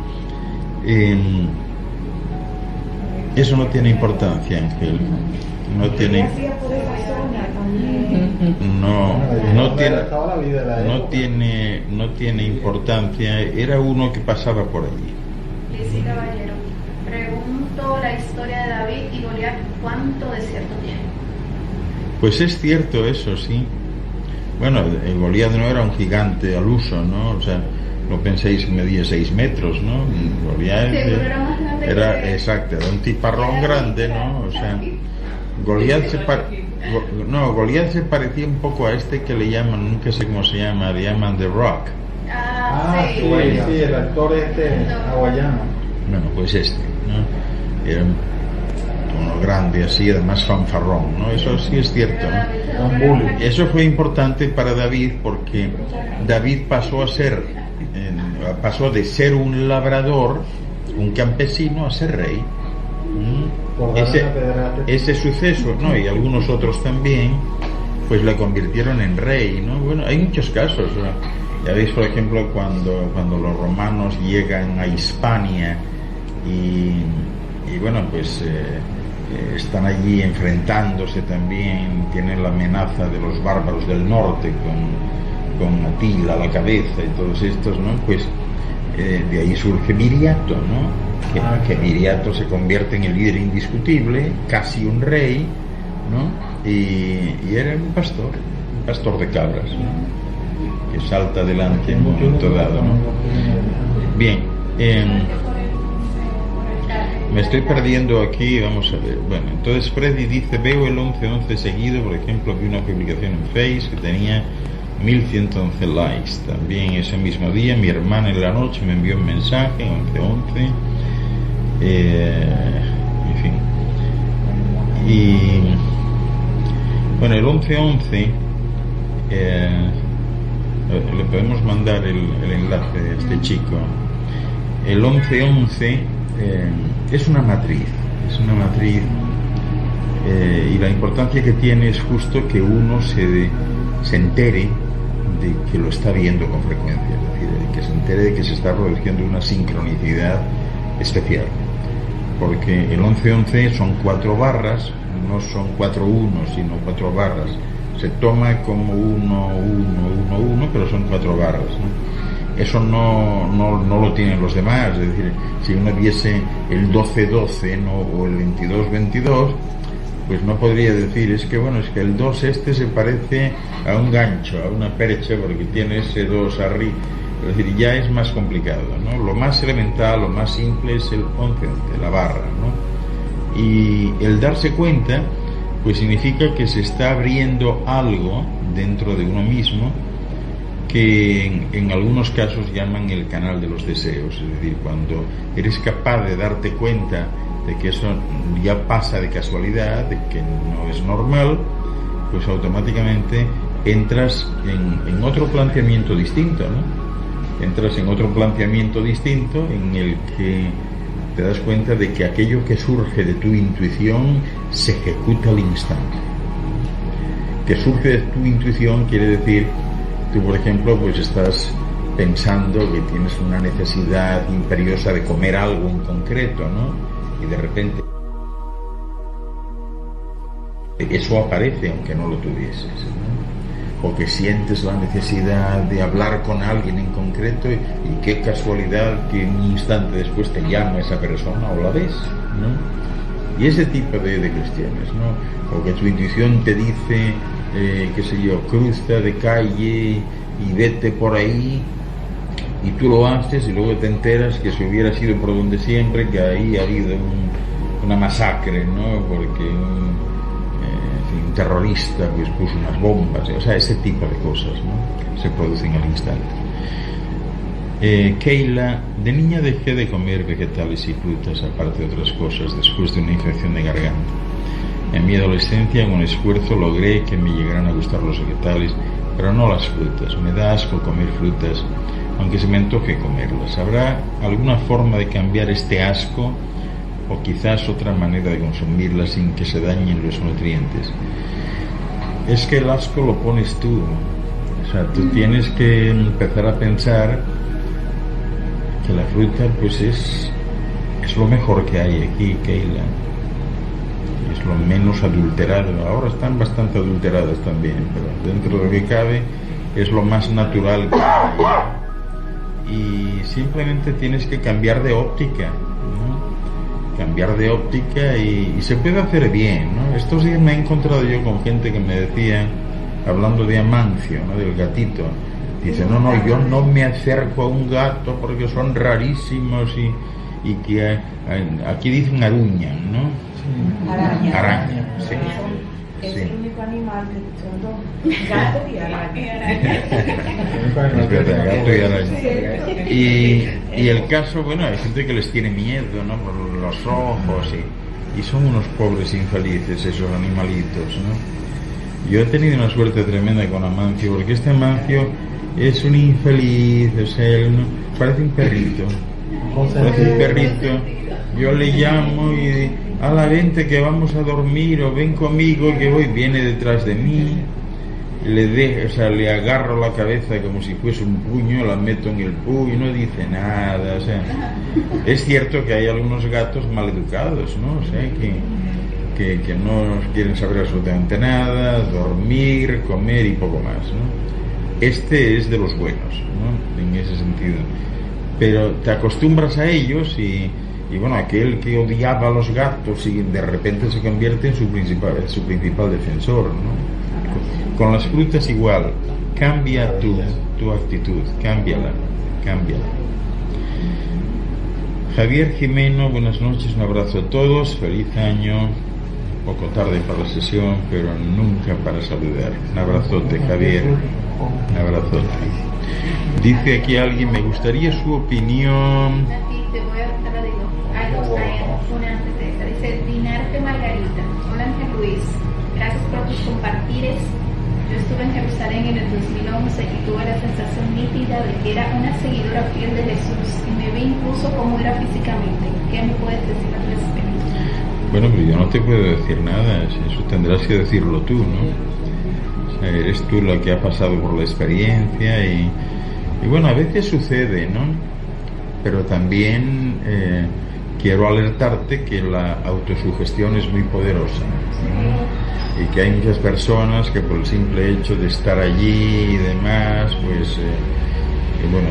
Eso no tiene importancia, Ángel. No ¿Qué tiene, hacía por esa zona también? no tiene importancia. Era uno que pasaba por allí. Lizy Caballero, pregunto la historia de David y Goliat, ¿cuánto de cierto tiene? Pues es cierto eso, sí. Bueno, el Goliat no era un gigante al uso, ¿no? O sea, no penséis que medía 6 metros, ¿no? Goliat Sí, pero era más grande era, que- exacto, era un tiparrón grande, ¿no? O sea, Goliat Goliat se parecía un poco a este que le llaman, nunca sé cómo se llama, le llaman The Rock. Sí, el actor hawaiano. Bueno, pues este, ¿no? Era uno grande así, además fanfarrón, ¿no? Eso sí es cierto, ¿no? Un bully. Eso fue importante para David porque David pasó de ser un labrador, un campesino, a ser rey. Por darle la pedrada. Ese suceso, ¿no? Y algunos otros también, pues le convirtieron en rey, ¿no? Bueno, hay muchos casos, ¿no? Ya veis, por ejemplo, cuando los romanos llegan a Hispania y bueno, pues están allí enfrentándose también, tienen la amenaza de los bárbaros del norte con Atila a la cabeza y todos estos, ¿no? Pues de ahí surge Viriato, ¿no? Que Viriato se convierte en el líder indiscutible, casi un rey, ¿no? Y era un pastor de cabras, ¿no? Que salta adelante en un momento dado, ¿no? Bien, me estoy perdiendo aquí, vamos a ver. Bueno, entonces Freddy dice, veo el 11-11 seguido, por ejemplo, vi una publicación en Facebook que tenía 1111 likes. También ese mismo día mi hermana en la noche me envió un mensaje, 1111. En fin. Y bueno, el 1111 le podemos mandar el enlace a este chico. El 1111 es una matriz y la importancia que tiene es justo que uno se entere de que lo está viendo con frecuencia, es decir, que se entere de que se está produciendo una sincronicidad especial, porque el 1111 son 4 barras, no son 4 unos, sino 4 barras. Se toma como 1, 1, 1, 1, pero son 4 barras, ¿no? Eso no lo tienen los demás, es decir, si uno viese el 12-12, ¿no? O el 22-22, pues no podría decir, es que el 2 este se parece a un gancho, a una percha, porque tiene ese 2 arriba. Es decir, ya es más complicado, ¿no? Lo más elemental, lo más simple es el 11-11, la barra, ¿no? Y el darse cuenta, pues significa que se está abriendo algo dentro de uno mismo que en algunos casos llaman el canal de los deseos. Es decir, cuando eres capaz de darte cuenta de que eso ya pasa de casualidad, de que no es normal, pues automáticamente entras en otro planteamiento distinto, ¿no? Entras en otro planteamiento distinto en el que te das cuenta de que aquello que surge de tu intuición se ejecuta al instante. Que surge de tu intuición quiere decir, tú por ejemplo pues estás pensando que tienes una necesidad imperiosa de comer algo en concreto, ¿no? Y de repente eso aparece aunque no lo tuvieses, ¿no? O que sientes la necesidad de hablar con alguien en concreto y qué casualidad que un instante después te llama esa persona o la ves, ¿no? Y ese tipo de cuestiones, ¿no? O que tu intuición te dice, qué sé yo, cruza de calle y vete por ahí, y tú lo haces y luego te enteras que si hubiera sido por donde siempre, que ahí ha habido una masacre, ¿no? Porque un terrorista pues puso unas bombas, o sea, ese tipo de cosas, ¿no? Se producen al instante. Keila, de niña dejé de comer vegetales y frutas aparte de otras cosas después de una infección de garganta. En mi adolescencia, con esfuerzo, logré que me llegaran a gustar los vegetales, pero no las frutas. Me da asco comer frutas, aunque se me antoje comerlas. ¿Habrá alguna forma de cambiar este asco o quizás otra manera de consumirlas sin que se dañen los nutrientes? Es que el asco lo pones tú. O sea, tú tienes que empezar a pensar que la fruta pues es lo mejor que hay aquí, Keila. Es lo menos adulterado. Ahora están bastante adulteradas también, pero dentro de lo que cabe es lo más natural que hay. Y simplemente tienes que cambiar de óptica, ¿no? Cambiar de óptica y se puede hacer bien, ¿no? Estos días me he encontrado yo con gente que me decía, hablando de Amancio, ¿no? Del gatito, dice, no, yo no me acerco a un gato porque son rarísimos y que aquí dicen aruñan, ¿no? Araña, sí. Es el único animal que son dos, gato y araña. Es verdad, gato y araña. Y el caso, bueno, hay gente que les tiene miedo, ¿no? Por los ojos y son unos pobres infelices esos animalitos, ¿no? Yo he tenido una suerte tremenda con Amancio, porque este Amancio es un infeliz, o sea, él parece un perrito. Parece un perrito. Yo le llamo y a la vente que vamos a dormir o ven conmigo que voy, viene detrás de mí, le agarro la cabeza como si fuese un puño, la meto en el puño y no dice nada. O sea, es cierto que hay algunos gatos maleducados, ¿no? O sea, que no quieren saber absolutamente nada, dormir, comer y poco más, ¿no? Este es de los buenos, ¿no? En ese sentido. Pero te acostumbras a ellos y bueno, aquel que odiaba a los gatos y de repente se convierte en su principal defensor, ¿no? Con las frutas igual, cambia tu actitud, cámbiala. Javier Jimeno, buenas noches, un abrazo a todos, feliz año, poco tarde para la sesión, pero nunca para saludar. Un abrazote, Javier, un abrazote. Dice aquí alguien, me gustaría su opinión. Te digo. Hay una antes de esta. Dice Dinarte Margarita. Hola Ángel Luis, gracias por tus compartires. Yo estuve en Jerusalén en el 2011 y tuve la sensación nítida de que era una seguidora fiel de Jesús y me vi incluso cómo era físicamente. ¿Qué me puedes decir al respecto? Bueno, pero yo no te puedo decir nada, eso tendrás que decirlo tú, ¿no? O sea, eres tú la que ha pasado por la experiencia y bueno, a veces sucede, ¿no? Pero también quiero alertarte que la autosugestión es muy poderosa, ¿no? Y que hay muchas personas que por el simple hecho de estar allí y demás, pues bueno,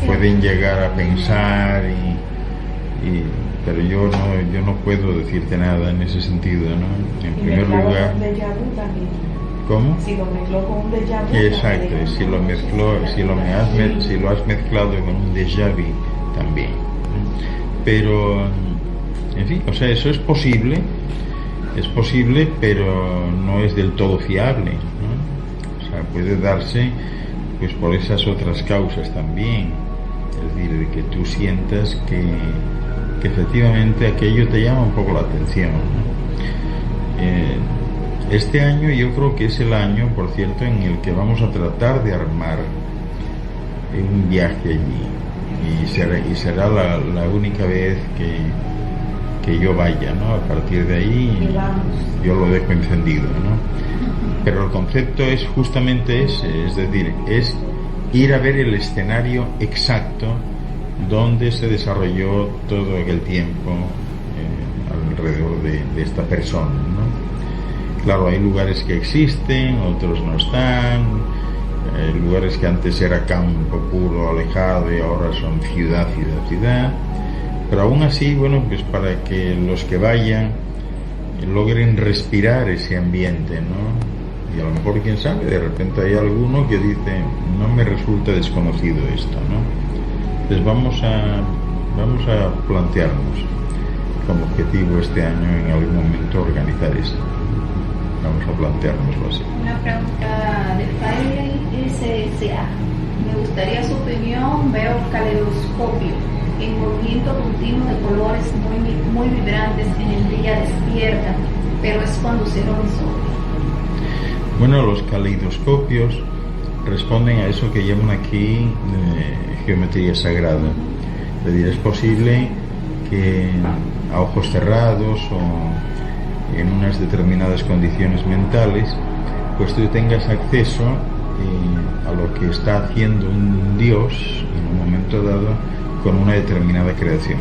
pueden llegar a pensar pero yo no puedo decirte nada en ese sentido, ¿no? En primer lugar, ¿cómo? Si lo mezcló con un déjà vu. Exacto, si lo has mezclado con un déjà vu también. Pero, en fin, o sea, eso es posible, pero no es del todo fiable, ¿no? O sea, puede darse pues por esas otras causas también, es decir, de que tú sientas que efectivamente aquello te llama un poco la atención, ¿no? Este año yo creo que es el año, por cierto, en el que vamos a tratar de armar un viaje allí y será la única vez que yo vaya, ¿no? A partir de ahí yo lo dejo encendido, ¿no? Pero el concepto es justamente ese, es decir, es ir a ver el escenario exacto donde se desarrolló todo aquel tiempo alrededor de esta persona, ¿no? Claro, hay lugares que existen, otros no están, lugares que antes era campo puro, alejado, y ahora son ciudad, pero aún así, bueno, pues para que los que vayan logren respirar ese ambiente, ¿no? Y a lo mejor, quién sabe, de repente hay alguno que dice, no me resulta desconocido esto, ¿no? Entonces vamos a plantearnos como objetivo este año en algún momento organizar esto. Vamos a planteárnoslo así. Una pregunta de Fire SSA. Me gustaría su opinión. Veo caleidoscopio en movimiento continuo de colores muy vibrantes en el día despierta. pero es cuando cierro mis ojos. Bueno, los caleidoscopios responden a eso que llaman aquí geometría sagrada. Es decir, es posible que a ojos cerrados o en unas determinadas condiciones mentales, pues tú tengas acceso a lo que está haciendo un Dios en un momento dado con una determinada creación.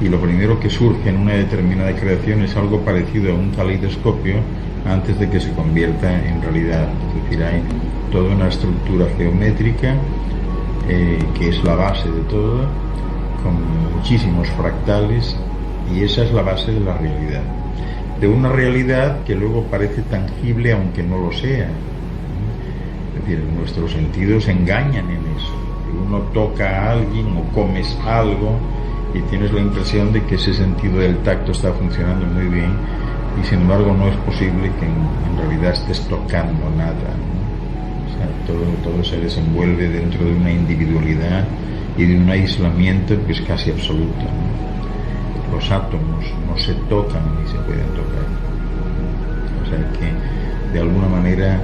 Y lo primero que surge en una determinada creación es algo parecido a un caleidoscopio antes de que se convierta en realidad. Es decir, hay toda una estructura geométrica que es la base de todo, con muchísimos fractales, y esa es la base de la realidad. De una realidad que luego parece tangible aunque no lo sea. Es decir, nuestros sentidos engañan en eso. Uno toca a alguien o comes algo y tienes la impresión de que ese sentido del tacto está funcionando muy bien, y sin embargo no es posible que en realidad estés tocando nada, ¿no? O sea, todo se desenvuelve dentro de una individualidad y de un aislamiento pues casi absoluto, ¿no? Los átomos no se tocan ni se pueden tocar. O sea que de alguna manera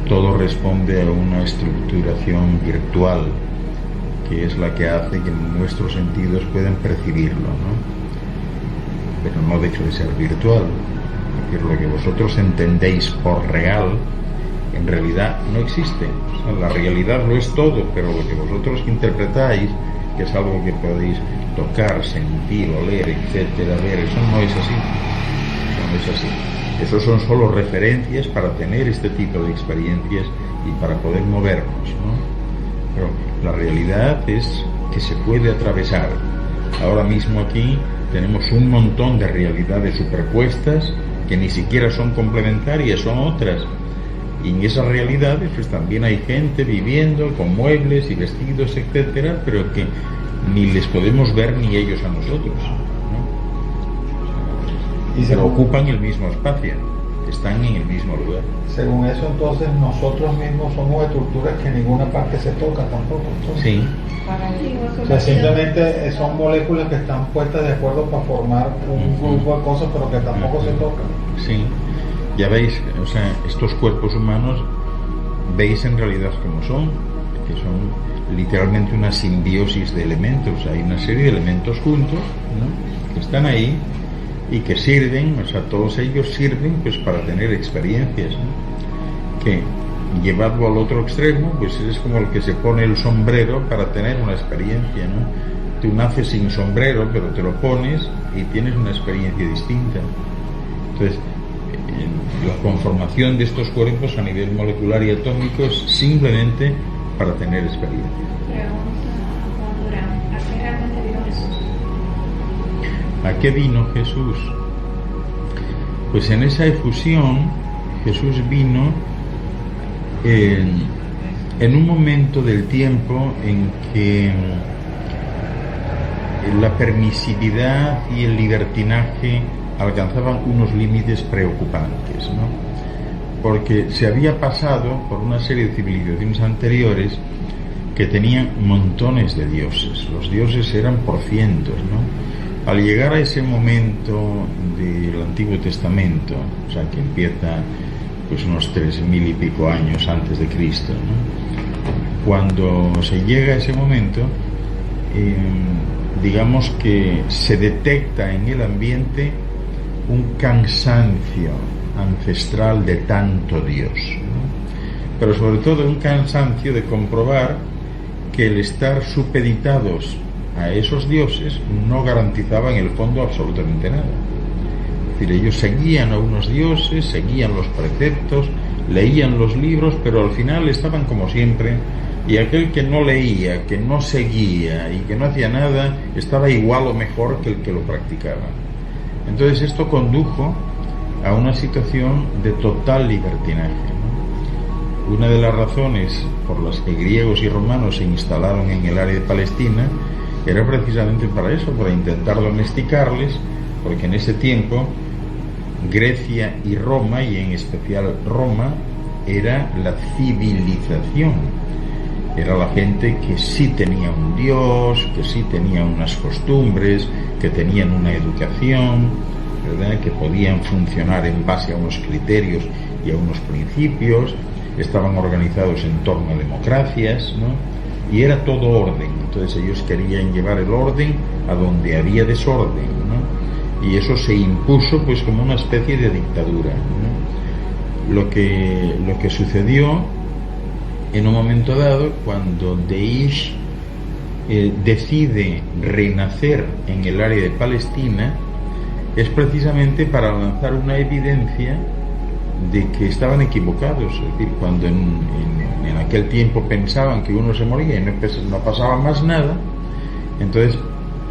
todo responde a una estructuración virtual, que es la que hace que nuestros sentidos puedan percibirlo, ¿no? Pero no deja de ser virtual. Es decir, lo que vosotros entendéis por real, en realidad no existe. O sea, la realidad lo es todo, pero lo que vosotros interpretáis, que es algo que podéis tocar, sentir, oler, etcétera, ver, eso no es así. Eso no es así. Eso son solo referencias para tener este tipo de experiencias y para poder movernos, ¿no? Pero la realidad es que se puede atravesar. Ahora mismo aquí tenemos un montón de realidades superpuestas que ni siquiera son complementarias, son otras. Y en esas realidades pues también hay gente viviendo con muebles y vestidos, etcétera, pero que ni les podemos ver ni ellos a nosotros, ¿no? Pero ocupan el mismo espacio, están en el mismo lugar. Según eso, entonces, nosotros mismos somos estructuras que en ninguna parte se tocan tampoco. Entonces, Sí. o sea, simplemente son moléculas que están puestas de acuerdo para formar un grupo de cosas, pero que tampoco se tocan. Sí. Ya veis, o sea, estos cuerpos humanos, veis en realidad cómo son, que son literalmente una simbiosis de elementos. Hay una serie de elementos juntos, ¿no?, que están ahí y que sirven, o sea, todos ellos sirven pues para tener experiencias, ¿no? Que llevado al otro extremo, pues es como el que se pone el sombrero para tener una experiencia, ¿no? Tú naces sin sombrero, pero te lo pones y tienes una experiencia distinta. Entonces, la conformación de estos cuerpos a nivel molecular y atómico es simplemente para tener experiencia. ¿A qué realmente vino Jesús? ¿A qué vino Jesús? Pues en esa efusión Jesús vino en un momento del tiempo en que la permisividad y el libertinaje alcanzaban unos límites preocupantes, ¿no? Porque se había pasado por una serie de civilizaciones anteriores que tenían montones de dioses. Los dioses eran por cientos, ¿no? Al llegar a ese momento del Antiguo Testamento, o sea, que empieza pues unos 3000 y pico años antes de Cristo, ¿no? Cuando se llega a ese momento, digamos que se detecta en el ambiente un cansancio ancestral de tanto Dios, ¿no? Pero sobre todo un cansancio de comprobar que el estar supeditados a esos dioses no garantizaba en el fondo absolutamente nada. Es decir, ellos seguían a unos dioses, seguían los preceptos, leían los libros, pero al final estaban como siempre, y aquel que no leía, que no seguía y que no hacía nada, estaba igual o mejor que el que lo practicaba. Entonces esto condujo a una situación de total libertinaje, ¿no? Una de las razones por las que griegos y romanos se instalaron en el área de Palestina era precisamente para eso, para intentar domesticarles, porque en ese tiempo Grecia y Roma, y en especial Roma, era la civilización. Era la gente que sí tenía un dios, que sí tenía unas costumbres, que tenían una educación. ¿verdad?, que podían funcionar en base a unos criterios y a unos principios, estaban organizados en torno a democracias, ¿no?, y era todo orden. Entonces ellos querían llevar el orden a donde había desorden, ¿no?, y eso se impuso pues como una especie de dictadura, ¿no? Lo que sucedió en un momento dado, cuando Daesh decide renacer en el área de Palestina, es precisamente para lanzar una evidencia de que estaban equivocados. Es decir, cuando en aquel tiempo pensaban que uno se moría y no pasaba más nada, entonces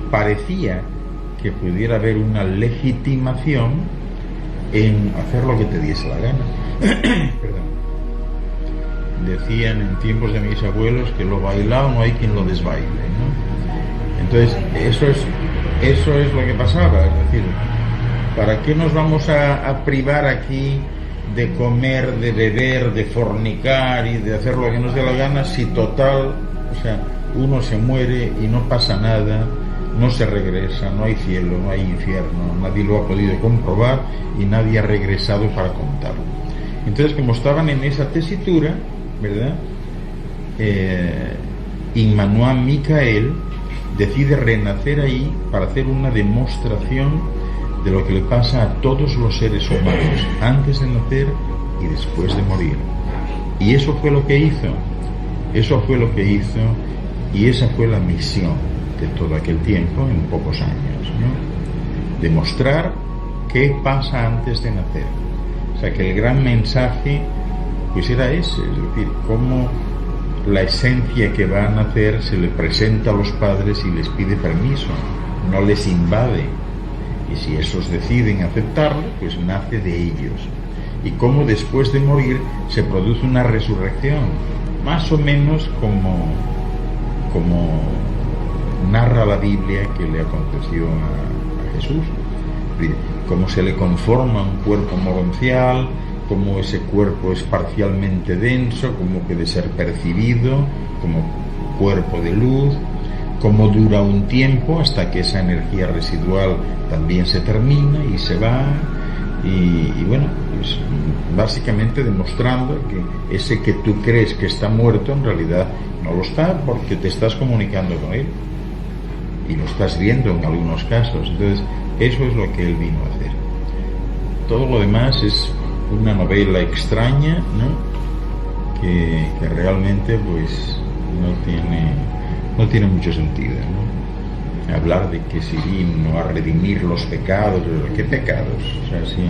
parecía que pudiera haber una legitimación en hacer lo que te diese la gana. Perdón. Decían en tiempos de mis abuelos que lo bailado no hay quien lo desbaile, ¿no? Entonces eso es lo que pasaba. Es decir, ¿para qué nos vamos a privar aquí de comer, de beber, de fornicar y de hacer lo que nos dé la gana, si total, o sea, uno se muere y no pasa nada, no se regresa, no hay cielo, no hay infierno, nadie lo ha podido comprobar y nadie ha regresado para contarlo? Entonces, como estaban en esa tesitura, ¿verdad?, Immanuel Michael decide renacer ahí para hacer una demostración de lo que le pasa a todos los seres humanos antes de nacer y después de morir. Y eso fue lo que hizo, y esa fue la misión de todo aquel tiempo, en pocos años, ¿no? Demostrar qué pasa antes de nacer. O sea, que el gran mensaje pues era ese, es decir, cómo la esencia que va a nacer se le presenta a los padres y les pide permiso, no les invade, y si esos deciden aceptarlo, pues nace de ellos. Y cómo después de morir se produce una resurrección, más o menos como narra la Biblia que le aconteció a Jesús. Cómo se le conforma un cuerpo morencial, cómo ese cuerpo es parcialmente denso, cómo puede ser percibido como cuerpo de luz, cómo dura un tiempo hasta que esa energía residual también se termina y se va, y bueno, pues básicamente demostrando que ese que tú crees que está muerto en realidad no lo está, porque te estás comunicando con él y lo estás viendo en algunos casos. Entonces eso es lo que él vino a hacer. Todo lo demás es una novela extraña, ¿no?, que realmente pues no tiene mucho sentido, ¿no? Hablar de que si vino a redimir los pecados, ¿qué pecados? O sea, si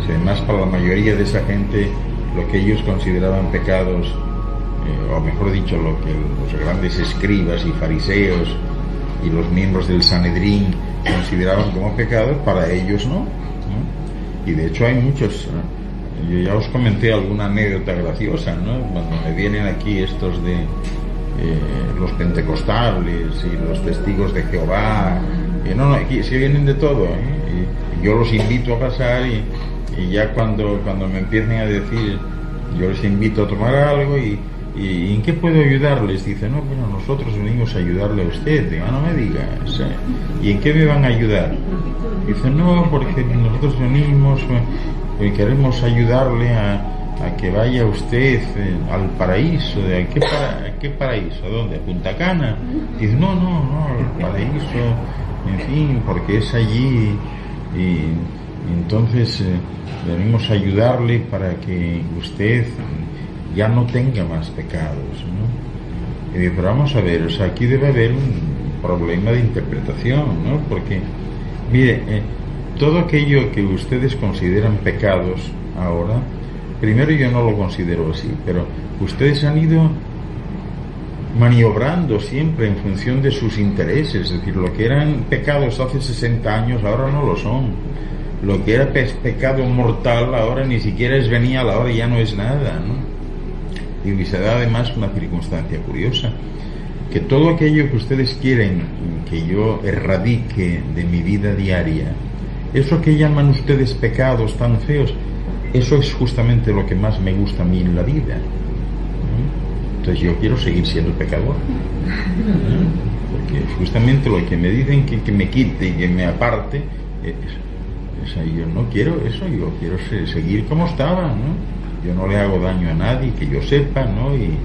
además para la mayoría de esa gente lo que ellos consideraban pecados, o mejor dicho, lo que los grandes escribas y fariseos y los miembros del Sanedrín consideraban como pecados, para ellos no. Y de hecho hay muchos, ¿no? Yo ya os comenté alguna anécdota graciosa, ¿no?, cuando me vienen aquí estos de los pentecostales y los testigos de Jehová, aquí se vienen de todo, y yo los invito a pasar, y ya cuando me empiecen a decir, yo les invito a tomar algo, y ¿en qué puedo ayudarles? Dice, no, bueno, nosotros venimos a ayudarle a usted. Digo, no me digas, ¿y en qué me van a ayudar? Dice, no, porque nosotros venimos y queremos ayudarle a que vaya usted al paraíso. ¿Qué paraíso? ¿A dónde? ¿A Punta Cana? Dice, no, al paraíso, en fin, porque es allí, y entonces venimos a ayudarle para que usted ya no tenga más pecados, ¿no? Y digo, pero vamos a ver, o sea, aquí debe haber un problema de interpretación, ¿no? Porque, mire, todo aquello que ustedes consideran pecados ahora, primero yo no lo considero así, pero ustedes han ido maniobrando siempre en función de sus intereses. Es decir, lo que eran pecados hace 60 años ahora no lo son. Lo que era pecado mortal ahora ni siquiera es venial, ahora ya no es nada, ¿no? Y se da además una circunstancia curiosa, que todo aquello que ustedes quieren que yo erradique de mi vida diaria, eso que llaman ustedes pecados tan feos, eso es justamente lo que más me gusta a mí en la vida. Entonces yo quiero seguir siendo pecador, porque justamente lo que me dicen que me quite y que me aparte, O sea, yo no quiero eso, yo quiero seguir como estaba, ¿no? Yo no le hago daño a nadie, que yo sepa, ¿no? Y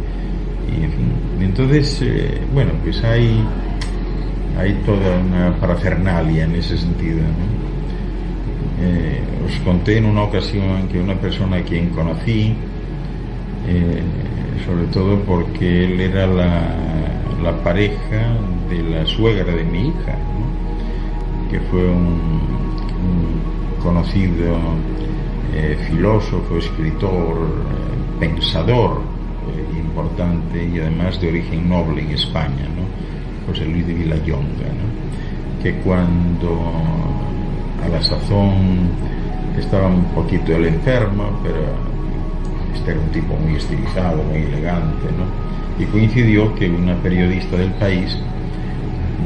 en fin. Entonces, bueno, pues hay toda una parafernalia en ese sentido, ¿no? Os conté en una ocasión que una persona a quien conocí, sobre todo porque él era la pareja de la suegra de mi hija, ¿no? Que fue un conocido filósofo, escritor, pensador importante y además de origen noble en España, ¿no? José Luis de Vilallonga, ¿no? Que cuando a la sazón estaba un poquito el enfermo, pero este era un tipo muy estilizado, muy elegante, ¿no? Y coincidió que una periodista del país,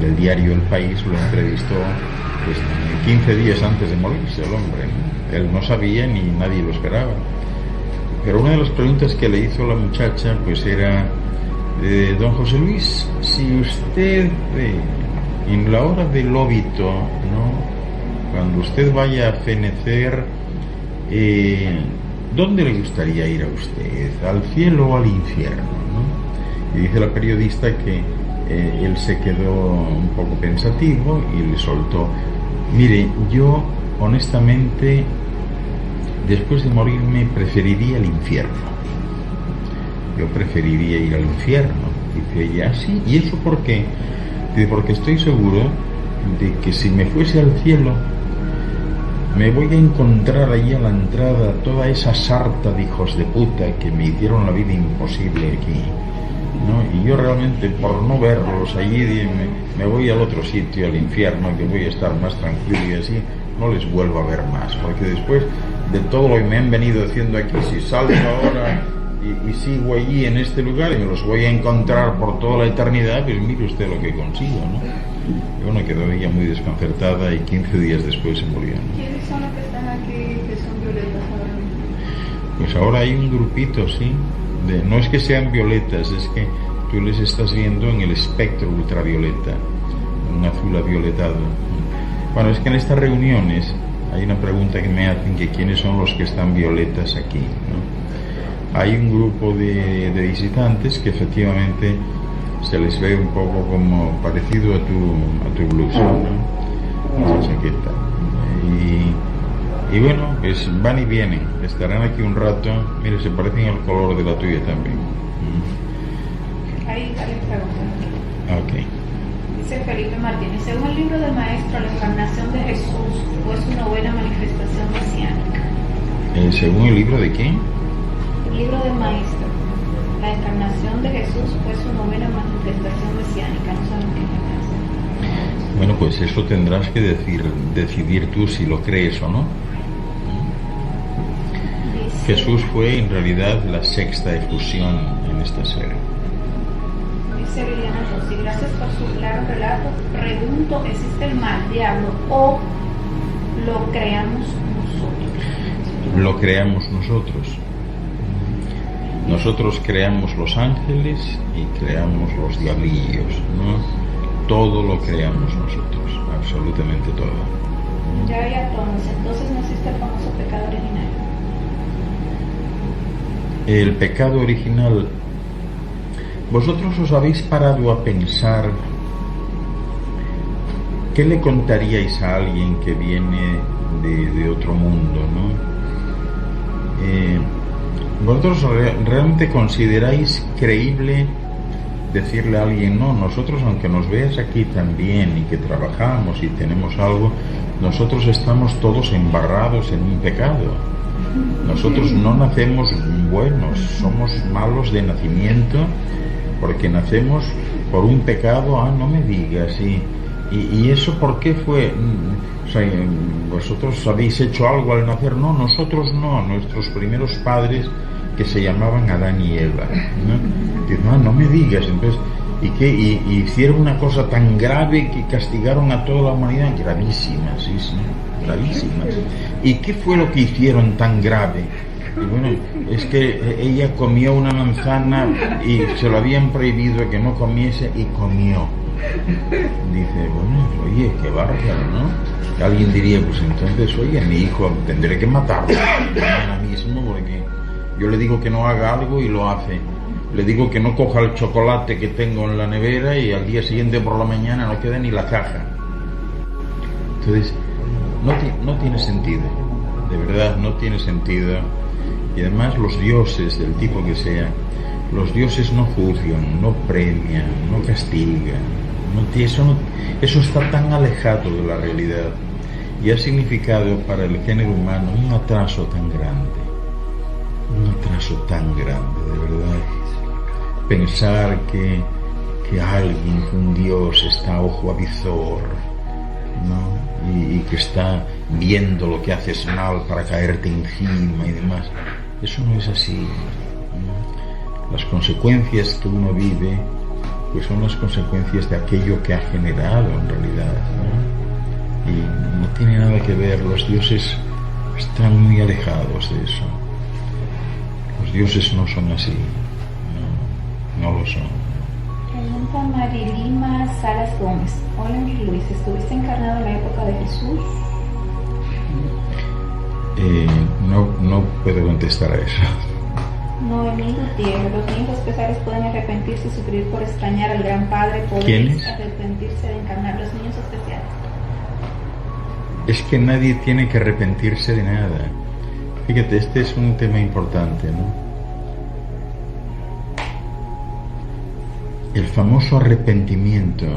del diario El País, lo entrevistó pues, 15 días antes de morirse el hombre, ¿no? Él no sabía ni nadie lo esperaba. Pero una de las preguntas que le hizo la muchacha pues era: don José Luis, si usted en la hora del óbito, ¿no? Cuando usted vaya a fenecer, ¿dónde le gustaría ir a usted? ¿Al cielo o al infierno? ¿No? Y dice la periodista que él se quedó un poco pensativo y le soltó: mire, yo honestamente después de morirme preferiría el infierno. Yo preferiría ir al infierno. Dice ella: sí, ¿y eso por qué? Dice: porque estoy seguro de que si me fuese al cielo me voy a encontrar allí a la entrada toda esa sarta de hijos de puta que me hicieron la vida imposible aquí, ¿no? Y yo realmente, por no verlos allí, me voy al otro sitio, al infierno, que voy a estar más tranquilo y así no les vuelvo a ver más, porque después de todo lo que me han venido haciendo aquí, si salgo ahora y sigo allí en este lugar y me los voy a encontrar por toda la eternidad, pues mire usted lo que consigo, ¿no? Y bueno, quedó ella muy desconcertada y 15 días después se murió, ¿no? ¿Quiénes son los que están aquí que son violetas ahora mismo? Pues ahora hay un grupito, sí. No es que sean violetas, es que tú les estás viendo en el espectro ultravioleta, un azul avioletado. Bueno, es que en estas reuniones hay una pregunta que me hacen, que quiénes son los que están violetas aquí, ¿no? Hay un grupo de visitantes que efectivamente se les ve un poco como parecido a tu blusa, ¿no? Esa chaqueta. Y bueno, pues van y vienen, estarán aquí un rato. Mire, se parecen al color de la tuya también. Hay varias preguntas. Ok. Dice Felipe Martínez: según el libro del maestro, la encarnación de Jesús fue su novena manifestación mesiánica. ¿Según el libro de quién? El libro del maestro, la encarnación de Jesús fue su novena manifestación mesiánica. No sabemos qué es. Bueno, pues eso tendrás que decidir tú si lo crees o no. Dice, Jesús fue en realidad la sexta efusión en esta serie. dice Liliana Rossi: gracias por su claro relato. Pregunto, ¿existe el mal diablo o lo creamos nosotros? Lo creamos nosotros. Nosotros creamos los ángeles y creamos los diablillos, ¿no? Todo lo creamos nosotros, absolutamente todo. Ya hay átomos, entonces no existe el famoso pecado original. El pecado original. ¿Vosotros os habéis parado a pensar qué le contaríais a alguien que viene de otro mundo, ¿no? ¿Vosotros realmente consideráis creíble decirle a alguien: no, nosotros, aunque nos veas aquí también y que trabajamos y tenemos algo, nosotros estamos todos embarrados en un pecado? Nosotros no nacemos buenos, somos malos de nacimiento porque nacemos por un pecado. No me digas. ¿Y eso por qué fue? O sea, ¿vosotros habéis hecho algo al nacer? No, nosotros no. Nuestros primeros padres, que se llamaban Adán y Eva, ¿no? Dicen: no me digas. Entonces, ¿y qué? ¿Y hicieron una cosa tan grave que castigaron a toda la humanidad? Gravísima, sí, gravísima. ¿Y qué fue lo que hicieron tan grave? Y bueno, es que ella comió una manzana y se lo habían prohibido que no comiese y comió. Dice, bueno, oye, qué bárbaro, ¿no? Alguien diría, pues entonces, oye, mi hijo tendré que matarlo ahora mismo porque yo le digo que no haga algo y lo hace. Le digo que no coja el chocolate que tengo en la nevera y al día siguiente por la mañana no queda ni la caja. Entonces, no tiene sentido, de verdad no tiene sentido. Y además los dioses, del tipo que sea, los dioses no juzgan, no premian, no castigan. Eso está tan alejado de la realidad y ha significado para el género humano un atraso tan grande, de verdad. Pensar que alguien, que un dios está a ojo avizor, ¿no? Y que está viendo lo que haces mal para caerte encima y demás, eso no es así, ¿no? Las consecuencias que uno vive pues son las consecuencias de aquello que ha generado en realidad, ¿no? Y no tiene nada que ver, los dioses están muy alejados de eso. Los dioses no son así, no lo son. Pregunta Marilima Salas Gómez. Hola Ángel Luis, ¿estuviste encarnado en la época de Jesús? No puedo contestar a eso. Noemí Gutiérrez, los niños especiales pueden arrepentirse y sufrir por extrañar al gran padre. ¿Quiénes? Arrepentirse de encarnar, los niños especiales. Es que nadie tiene que arrepentirse de nada. Fíjate, este es un tema importante, ¿no? El famoso arrepentimiento,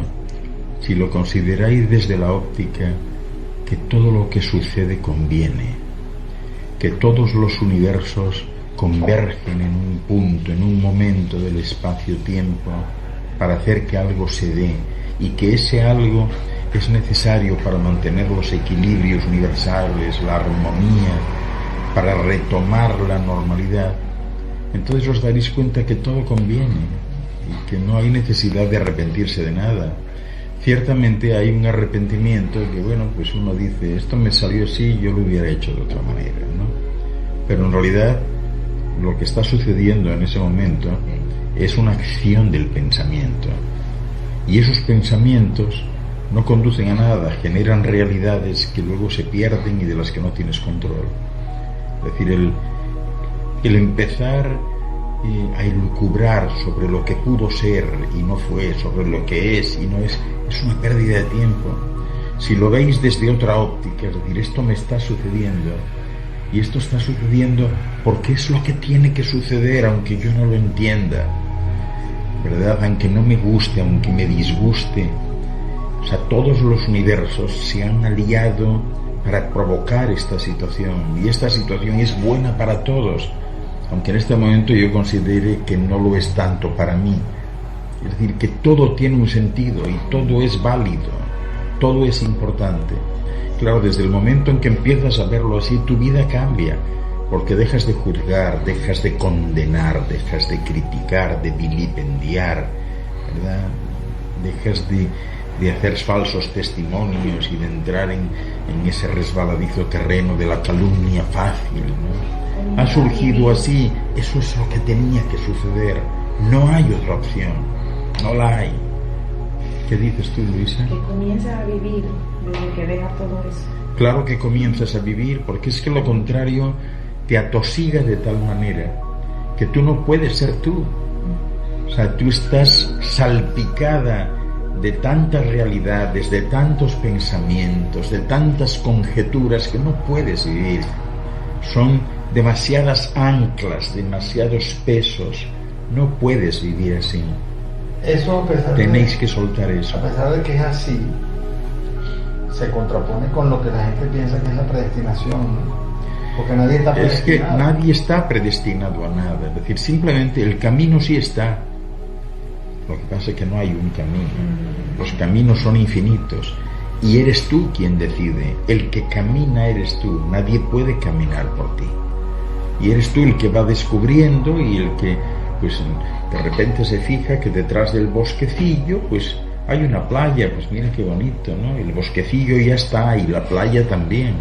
si lo consideráis desde la óptica que todo lo que sucede conviene, que todos los universos convergen en un punto, en un momento del espacio-tiempo para hacer que algo se dé y que ese algo es necesario para mantener los equilibrios universales, la armonía, para retomar la normalidad, entonces os daréis cuenta que todo conviene y que no hay necesidad de arrepentirse de nada. Ciertamente hay un arrepentimiento que, bueno, pues uno dice, esto me salió así, yo lo hubiera hecho de otra manera, ¿no? Pero en realidad lo que está sucediendo en ese momento es una acción del pensamiento, y esos pensamientos no conducen a nada, generan realidades que luego se pierden y de las que no tienes control. Es decir, el empezar a elucubrar sobre lo que pudo ser y no fue, sobre lo que es y no es una pérdida de tiempo. Si lo veis desde otra óptica, es decir, esto me está sucediendo, y esto está sucediendo porque es lo que tiene que suceder, aunque yo no lo entienda, ¿verdad? Aunque no me guste, aunque me disguste. O sea, todos los universos se han aliado para provocar esta situación, y esta situación es buena para todos, aunque en este momento yo considere que no lo es tanto para mí. Es decir, que todo tiene un sentido y todo es válido, todo es importante. Claro, desde el momento en que empiezas a verlo así, tu vida cambia, porque dejas de juzgar, dejas de condenar, dejas de criticar, de vilipendiar, ¿verdad? Dejas de hacer falsos testimonios y de entrar en ese resbaladizo terreno de la calumnia fácil, ¿no? Ha surgido así, eso es lo que tenía que suceder, no hay otra opción, no la hay. ¿Qué dices tú, Luisa? Que comienza a vivir desde que vea todo eso. Claro que comienzas a vivir, porque es que lo contrario te atosiga de tal manera que tú no puedes ser tú. O sea, tú estás salpicada de tantas realidades, de tantos pensamientos, de tantas conjeturas que no puedes vivir. Son demasiadas anclas, demasiados pesos. No puedes vivir así. Eso, a pesar Tenéis que soltar eso. A pesar de que es así, se contrapone con lo que la gente piensa que es la predestinación, ¿no? Porque nadie está predestinado. Es que nadie está predestinado a nada. Es decir, simplemente el camino sí está. Lo que pasa es que no hay un camino. Los caminos son infinitos. Y eres tú quien decide. El que camina eres tú. Nadie puede caminar por ti. Y eres tú el que va descubriendo y el que, pues, de repente se fija que detrás del bosquecillo, pues, hay una playa. Pues mira qué bonito, ¿no? El bosquecillo ya está y la playa también.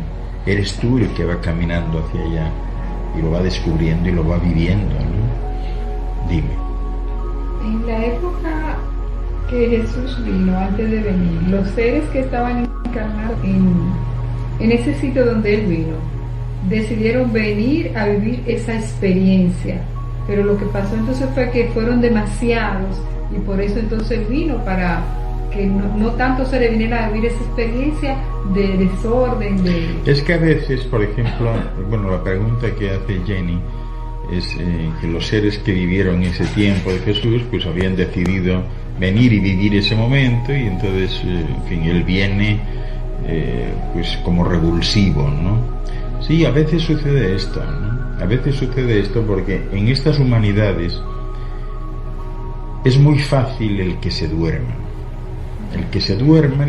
Eres tú el que va caminando hacia allá y lo va descubriendo y lo va viviendo, ¿no? Dime. En la época que Jesús vino antes de venir. Los seres que estaban encarnados en ese sitio donde Él vino, decidieron venir a vivir esa experiencia. Pero lo que pasó entonces fue que fueron demasiados y por eso entonces vino para que no tanto se le viniera a vivir esa experiencia de desorden. Es que a veces, por ejemplo, bueno, la pregunta que hace Jenny es que los seres que vivieron ese tiempo de Jesús pues habían decidido venir y vivir ese momento y entonces, en fin, Él viene pues como revulsivo, ¿no? Sí, a veces sucede esto, ¿no? A veces sucede esto porque en estas humanidades es muy fácil el que se duerma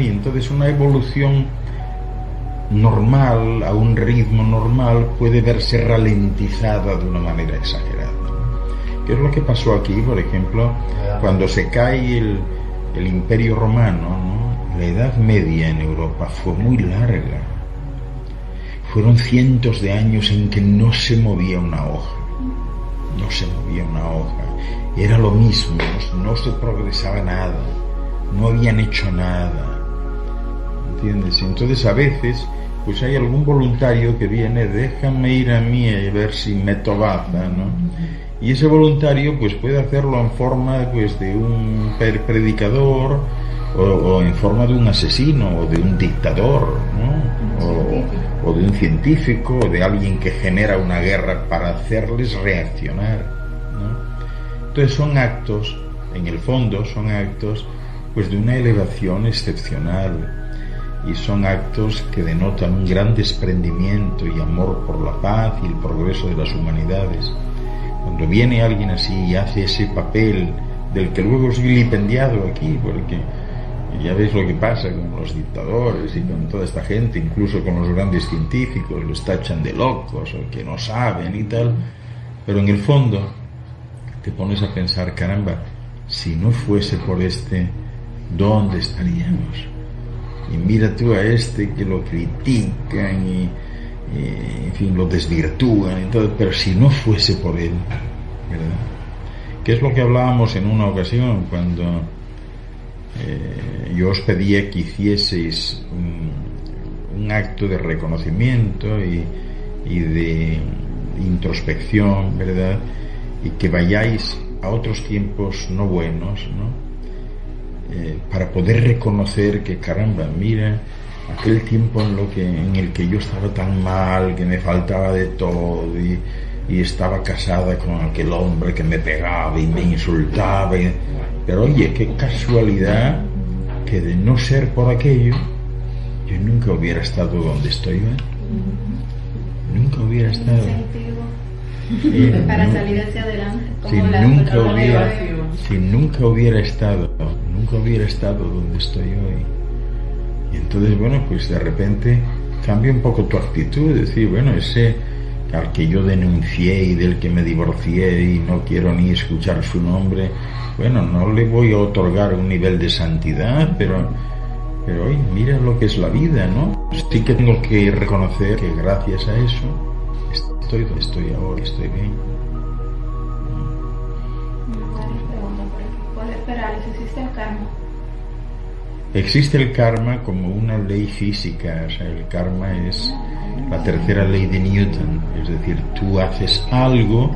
y entonces una evolución normal, a un ritmo normal, puede verse ralentizada de una manera exagerada. ¿Qué es lo que pasó aquí, por ejemplo, cuando se cae el Imperio Romano, ¿no? La Edad Media en Europa fue muy larga. Fueron cientos de años en que no se movía una hoja. Era lo mismo, no se progresaba nada, no habían hecho nada. ¿Entiendes? Entonces a veces pues hay algún voluntario que viene, déjame ir a mí a ver si meto baza, ¿no? Y ese voluntario pues puede hacerlo en forma pues de un predicador o en forma de un asesino o de un dictador, ¿no? O de un científico o de alguien que genera una guerra para hacerles reaccionar, ¿no? Entonces son actos, en el fondo son actos pues de una elevación excepcional y son actos que denotan un gran desprendimiento y amor por la paz y el progreso de las humanidades. Cuando viene alguien así y hace ese papel del que luego es vilipendiado aquí, porque ya ves lo que pasa con los dictadores y con toda esta gente, incluso con los grandes científicos, los tachan de locos o que no saben y tal, pero en el fondo te pones a pensar, caramba, si no fuese por este, ¿dónde estaríamos? Y mira tú a este que lo critican y en fin, lo desvirtúan y todo, pero si no fuese por él, ¿verdad? ¿Qué es lo que hablábamos en una ocasión cuando yo os pedía que hicieseis un acto de reconocimiento y de introspección, ¿verdad? Y que vayáis a otros tiempos no buenos, ¿no? Para poder reconocer que, caramba, mira, aquel tiempo en el que yo estaba tan mal, que me faltaba de todo y estaba casada con aquel hombre que me pegaba y me insultaba. Pero oye, qué casualidad que de no ser por aquello, yo nunca hubiera estado donde estoy hoy. Nunca hubiera estado. Para salir hacia adelante. Si nunca hubiera estado donde estoy hoy. Y entonces, bueno, pues de repente cambia un poco tu actitud, decir, bueno, ese al que yo denuncié y del que me divorcié y no quiero ni escuchar su nombre, bueno, no le voy a otorgar un nivel de santidad, pero oye, mira lo que es la vida, ¿no? Sí que tengo que reconocer que gracias a eso estoy donde estoy ahora, estoy bien. ¿Puede esperar si existe el karma? Existe el karma como una ley física, o sea, el karma es la tercera ley de Newton, es decir, tú haces algo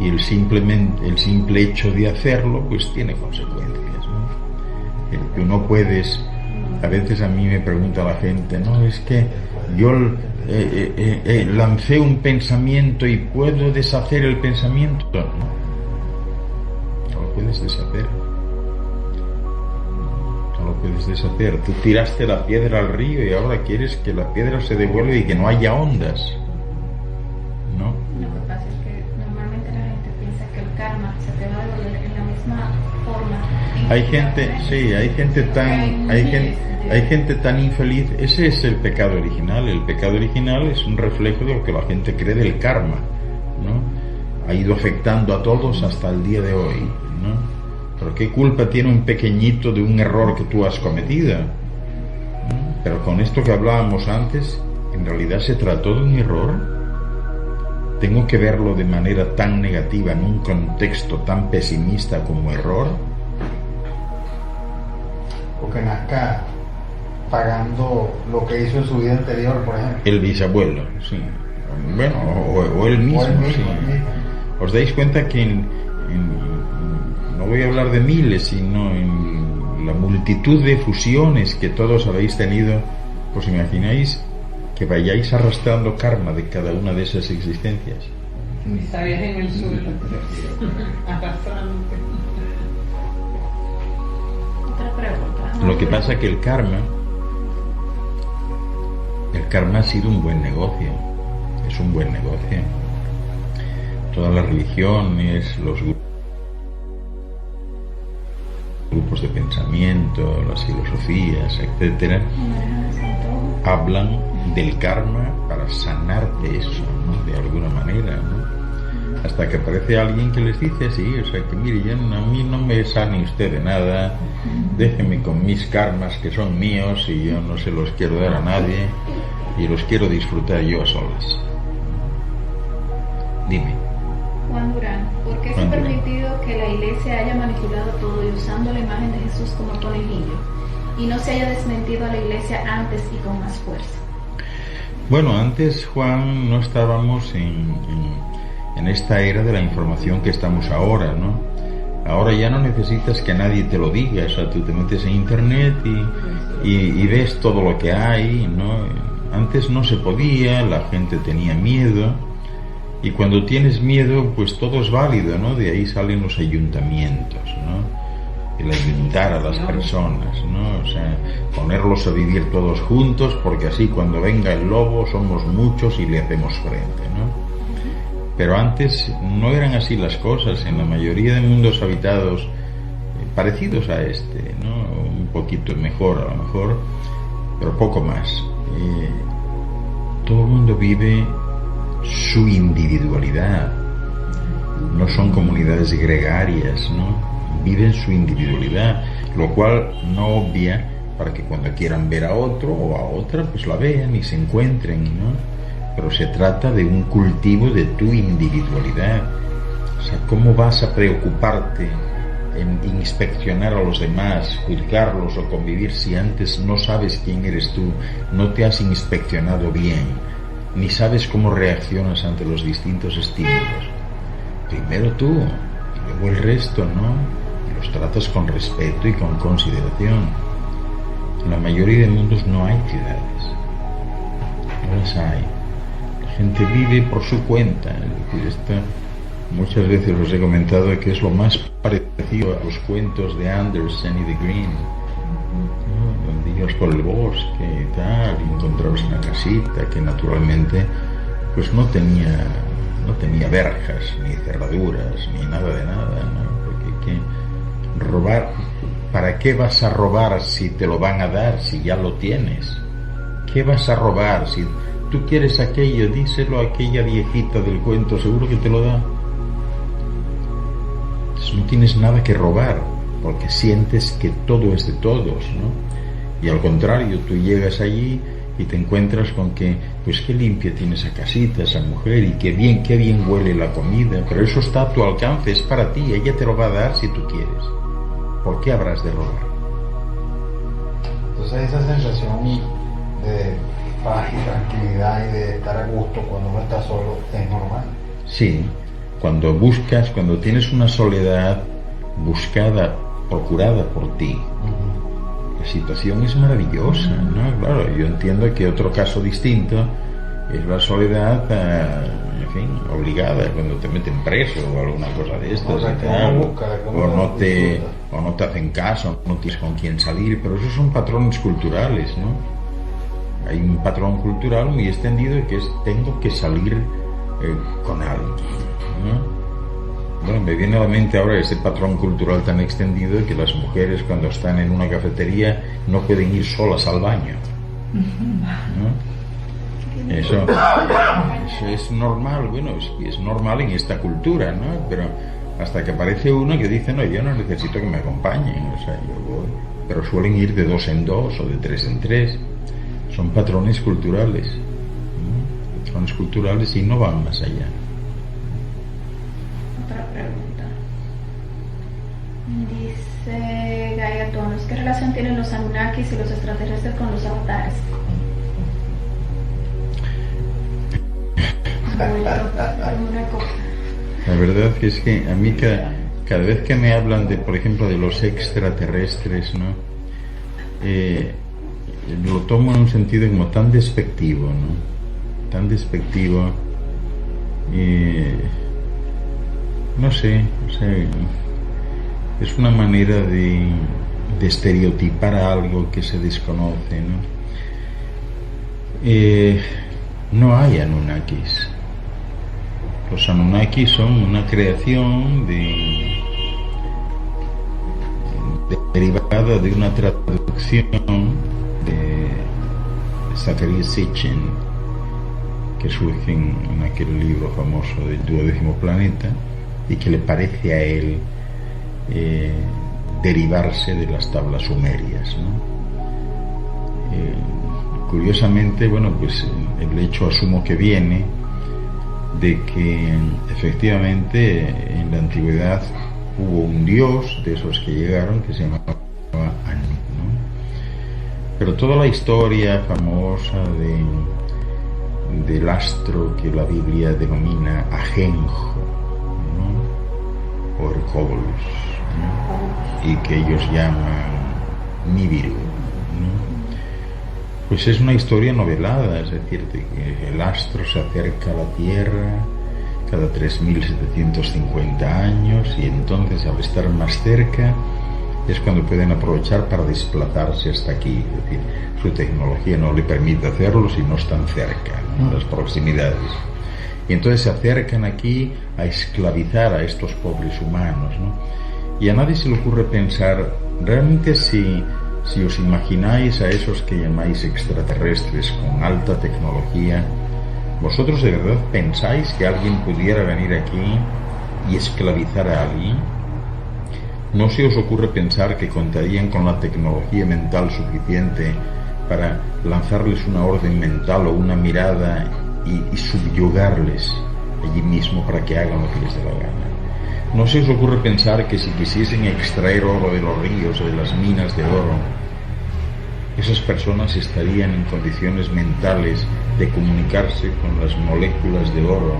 y el simple hecho de hacerlo pues tiene consecuencias, ¿no? Tú no puedes, a veces a mí me pregunta la gente, no, es que yo lancé un pensamiento y puedo deshacer el pensamiento. No lo puedes deshacer. Tú tiraste la piedra al río y ahora quieres que la piedra se devuelva y que no haya ondas, ¿no? Lo que pasa es que normalmente la gente piensa que el karma se te va a devolver en la misma forma. Hay gente tan infeliz. Ese es el pecado original. El pecado original es un reflejo de lo que la gente cree del karma, ¿no? Ha ido afectando a todos hasta el día de hoy, ¿no? ¿Pero qué culpa tiene un pequeñito de un error que tú has cometido? Pero con esto que hablábamos antes, en realidad se trató de un error. ¿Tengo que verlo de manera tan negativa en un contexto tan pesimista como error? o que nazca pagando lo que hizo en su vida anterior, por ejemplo. El bisabuelo, sí. Bueno, o él mismo, sí. Os dais cuenta que no voy a hablar de miles, sino en la multitud de fusiones que todos habéis tenido, ¿os imagináis que vayáis arrastrando karma de cada una de esas existencias? Estarías en el suelo, arrastrándote. Otra pregunta. Lo que pasa es que el karma ha sido un buen negocio, es un buen negocio. Todas las religiones, los grupos de pensamiento, las filosofías, etcétera, hablan del karma para sanarte eso, ¿no? De alguna manera, ¿no? Hasta que aparece alguien que les dice así, o sea, que mire, a mí no me sane usted de nada, déjeme con mis karmas que son míos y yo no se los quiero dar a nadie y los quiero disfrutar yo a solas. Dime. Juan Durán, ¿por qué se ha permitido que la iglesia haya manipulado todo y usando la imagen de Jesús como conejillo y no se haya desmentido a la iglesia antes y con más fuerza? Bueno, antes, Juan, no estábamos en esta era de la información que estamos ahora, ¿no? Ahora ya no necesitas que nadie te lo diga, o sea, tú te metes en internet y ves todo lo que hay, ¿no? Antes no se podía, la gente tenía miedo, y cuando tienes miedo, pues todo es válido, ¿no? De ahí salen los ayuntamientos, ¿no? El ayuntar a las personas, ¿no? O sea, ponerlos a vivir todos juntos, porque así cuando venga el lobo somos muchos y le hacemos frente, ¿no? Pero antes no eran así las cosas. En la mayoría de mundos habitados parecidos a este, ¿no? Un poquito mejor a lo mejor, pero poco más. Todo el mundo vive su individualidad, no son comunidades gregarias, ¿no? Viven su individualidad, lo cual no obvia para que cuando quieran ver a otro o a otra, pues la vean y se encuentren, ¿no? Pero se trata de un cultivo de tu individualidad. O sea, ¿cómo vas a preocuparte en inspeccionar a los demás, juzgarlos o convivir si antes no sabes quién eres tú, no te has inspeccionado bien, ni sabes cómo reaccionas ante los distintos estímulos? Primero tú, y luego el resto, ¿no? Y los tratas con respeto y con consideración. En la mayoría de mundos no hay ciudades, no las hay. La gente vive por su cuenta. Es decir, muchas veces os he comentado que es lo más parecido a los cuentos de Andersen y de Green, ¿no? Donde ibas por el bosque y tal, y encontrabas una casita que naturalmente pues no tenía verjas, ni cerraduras, ni nada de nada, ¿no? Porque robar, ¿para qué vas a robar si te lo van a dar, si ya lo tienes? ¿Qué vas a robar? Si tú quieres aquello, díselo a aquella viejita del cuento, seguro que te lo da. Entonces no tienes nada que robar, porque sientes que todo es de todos, ¿no? Y al contrario, tú llegas allí y te encuentras con que, pues qué limpia tiene esa casita, esa mujer, y qué bien huele la comida, pero eso está a tu alcance, es para ti, ella te lo va a dar si tú quieres. ¿Por qué habrás de robar? Entonces esa sensación de paz y tranquilidad y de estar a gusto cuando uno está solo es normal. Sí, cuando tienes una soledad buscada, procurada por ti, la situación es maravillosa, ¿no? Claro, yo entiendo que otro caso distinto es la soledad, en fin, obligada, cuando te meten preso o alguna cosa de estas, o no te hacen caso, no tienes con quién salir, pero esos son patrones culturales, ¿no? Hay un patrón cultural muy extendido que es tengo que salir con alguien, ¿no? Bueno, me viene a la mente ahora ese patrón cultural tan extendido que las mujeres cuando están en una cafetería no pueden ir solas al baño, ¿no? Eso es normal, bueno, es normal en esta cultura, ¿no? Pero hasta que aparece uno que dice, no, yo no necesito que me acompañen, o sea, yo voy. Pero suelen ir de 2 en 2 o de 3 en 3. Son patrones culturales, ¿no? Patrones culturales y no van más allá. Otra pregunta. Dice Gaia Tonos, ¿qué relación tienen los Anunnakis y los extraterrestres con los avatares? La verdad es que a mí cada vez que me hablan de, por ejemplo, de los extraterrestres, ¿no? Lo tomo en un sentido como tan despectivo, ¿no? Tan despectivo. No sé, o sea, es una manera de estereotipar a algo que se desconoce, ¿no? No hay Anunnakis. Los Anunnakis son una creación derivada de una traducción de Zacharias Sitchin, que surge en aquel libro famoso del 12º planeta, y que le parece a él derivarse de las tablas sumerias, ¿no? Curiosamente, bueno, pues el hecho asumo que viene de que efectivamente en la antigüedad hubo un dios de esos que llegaron que se llamaba Anu, ¿no? Pero toda la historia famosa del astro que la Biblia denomina Ajenjo, ¿no? O Hercóbolus, ¿no? Y que ellos llaman Nibiru, ¿no? Pues es una historia novelada, es decir, de que el astro se acerca a la Tierra cada 3.750 años y entonces al estar más cerca es cuando pueden aprovechar para desplazarse hasta aquí, es decir, su tecnología no le permite hacerlo si no están cerca, ¿no? Las proximidades. Y entonces se acercan aquí a esclavizar a estos pobres humanos, ¿no? Y a nadie se le ocurre pensar, realmente si os imagináis a esos que llamáis extraterrestres con alta tecnología, ¿vosotros de verdad pensáis que alguien pudiera venir aquí y esclavizar a alguien? ¿No se os ocurre pensar que contarían con la tecnología mental suficiente para lanzarles una orden mental o una mirada y subyugarles allí mismo para que hagan lo que les dé la gana? ¿No se os ocurre pensar que si quisiesen extraer oro de los ríos o de las minas de oro, esas personas estarían en condiciones mentales de comunicarse con las moléculas de oro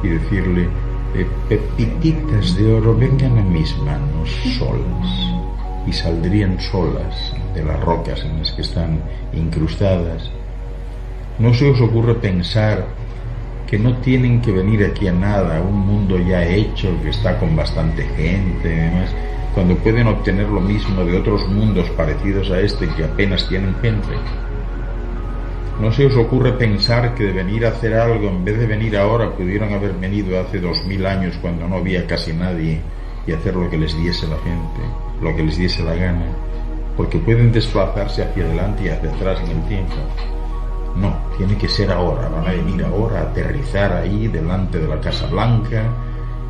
y decirle, pepititas de oro, vengan a mis manos solas, y saldrían solas de las rocas en las que están incrustadas? ¿No se os ocurre pensar que no tienen que venir aquí a nada, a un mundo ya hecho, que está con bastante gente y demás, cuando pueden obtener lo mismo de otros mundos parecidos a este que apenas tienen gente? ¿No se os ocurre pensar que de venir a hacer algo, en vez de venir ahora, pudieron haber venido hace 2000 años cuando no había casi nadie y hacer lo que les diese la gente, lo que les diese la gana? Porque pueden desplazarse hacia adelante y hacia atrás en el tiempo. No, tiene que ser ahora. Van a venir ahora a aterrizar ahí delante de la Casa Blanca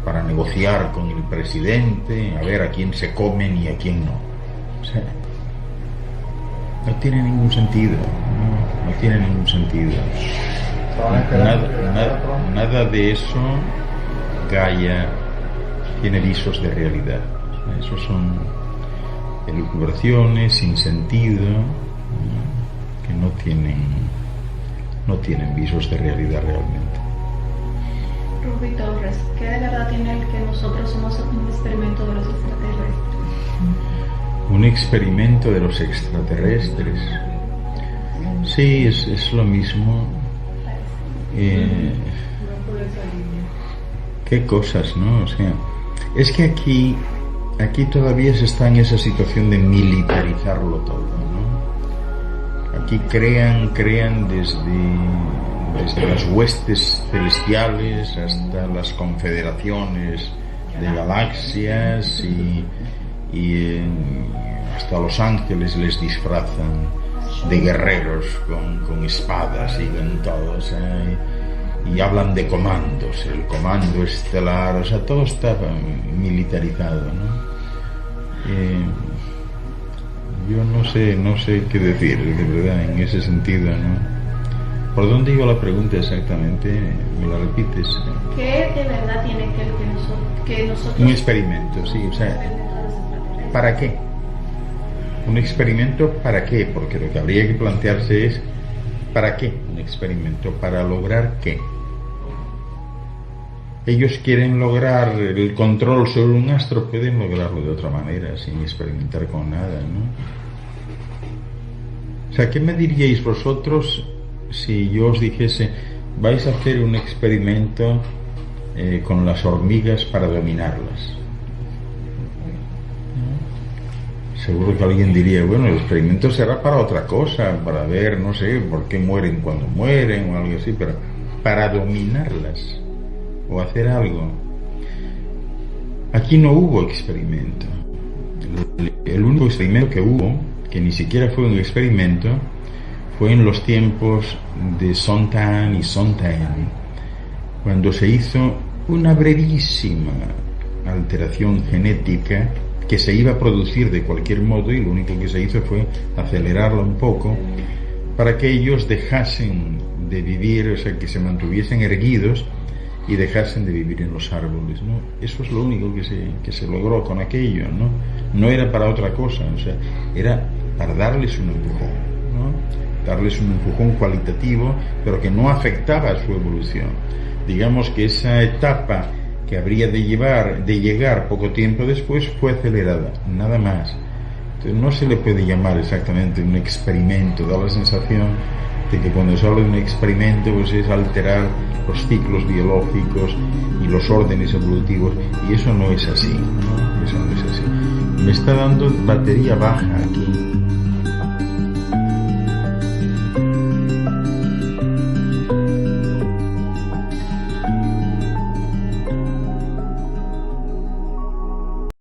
para negociar con el presidente, a ver a quién se comen y a quién no. O sea, no tiene ningún sentido, no tiene ningún sentido. Nada de eso Gaia tiene visos de realidad. Eso son elucubraciones sin sentido, que no tienen visos de realidad realmente. Ruby Torres, ¿qué de verdad tiene el que nosotros somos un experimento de los extraterrestres? Un experimento de los extraterrestres. Sí, es lo mismo. Qué cosas, ¿no? O sea, es que aquí todavía se está en esa situación de militarizarlo todo, ¿no? Aquí crean desde las huestes celestiales hasta las confederaciones de galaxias y hasta los ángeles les disfrazan de guerreros con espadas y con todo, o sea, y hablan de comandos, el comando estelar, o sea, todo está militarizado, ¿no? Yo no sé qué decir, de verdad, en ese sentido, ¿no? ¿Por dónde iba la pregunta exactamente? ¿Me la repites? ¿Qué de verdad tiene que nosotros... Un experimento, sí, o sea, para qué. ¿Un experimento para qué? Porque lo que habría que plantearse es ¿para qué un experimento? ¿Para lograr qué? Ellos quieren lograr el control sobre un astro, pueden lograrlo de otra manera, sin experimentar con nada, ¿no? O sea, ¿qué me diríais vosotros si yo os dijese, vais a hacer un experimento con las hormigas para dominarlas? Seguro que alguien diría, bueno, el experimento será para otra cosa, para ver, no sé, por qué mueren cuando mueren o algo así, pero para dominarlas o hacer algo. Aquí no hubo experimento. El único experimento que hubo, que ni siquiera fue un experimento, fue en los tiempos de Sontan y Sontan, cuando se hizo una brevísima alteración genética que se iba a producir de cualquier modo, y lo único que se hizo fue acelerarla un poco para que ellos dejasen de vivir, o sea, que se mantuviesen erguidos y dejasen de vivir en los árboles, ¿no? Eso es lo único que se logró con aquello, ¿no? No era para otra cosa, o sea, era para darles un empujón, ¿no? Darles un empujón cualitativo, pero que no afectaba a su evolución. Digamos que esa etapa que habría de llegar poco tiempo después fue acelerada, nada más. Entonces no se le puede llamar exactamente un experimento, da la sensación de que cuando se habla de un experimento pues es alterar los ciclos biológicos y los órdenes evolutivos, y eso no es así, ¿no? Eso no es así. Me está dando batería baja aquí.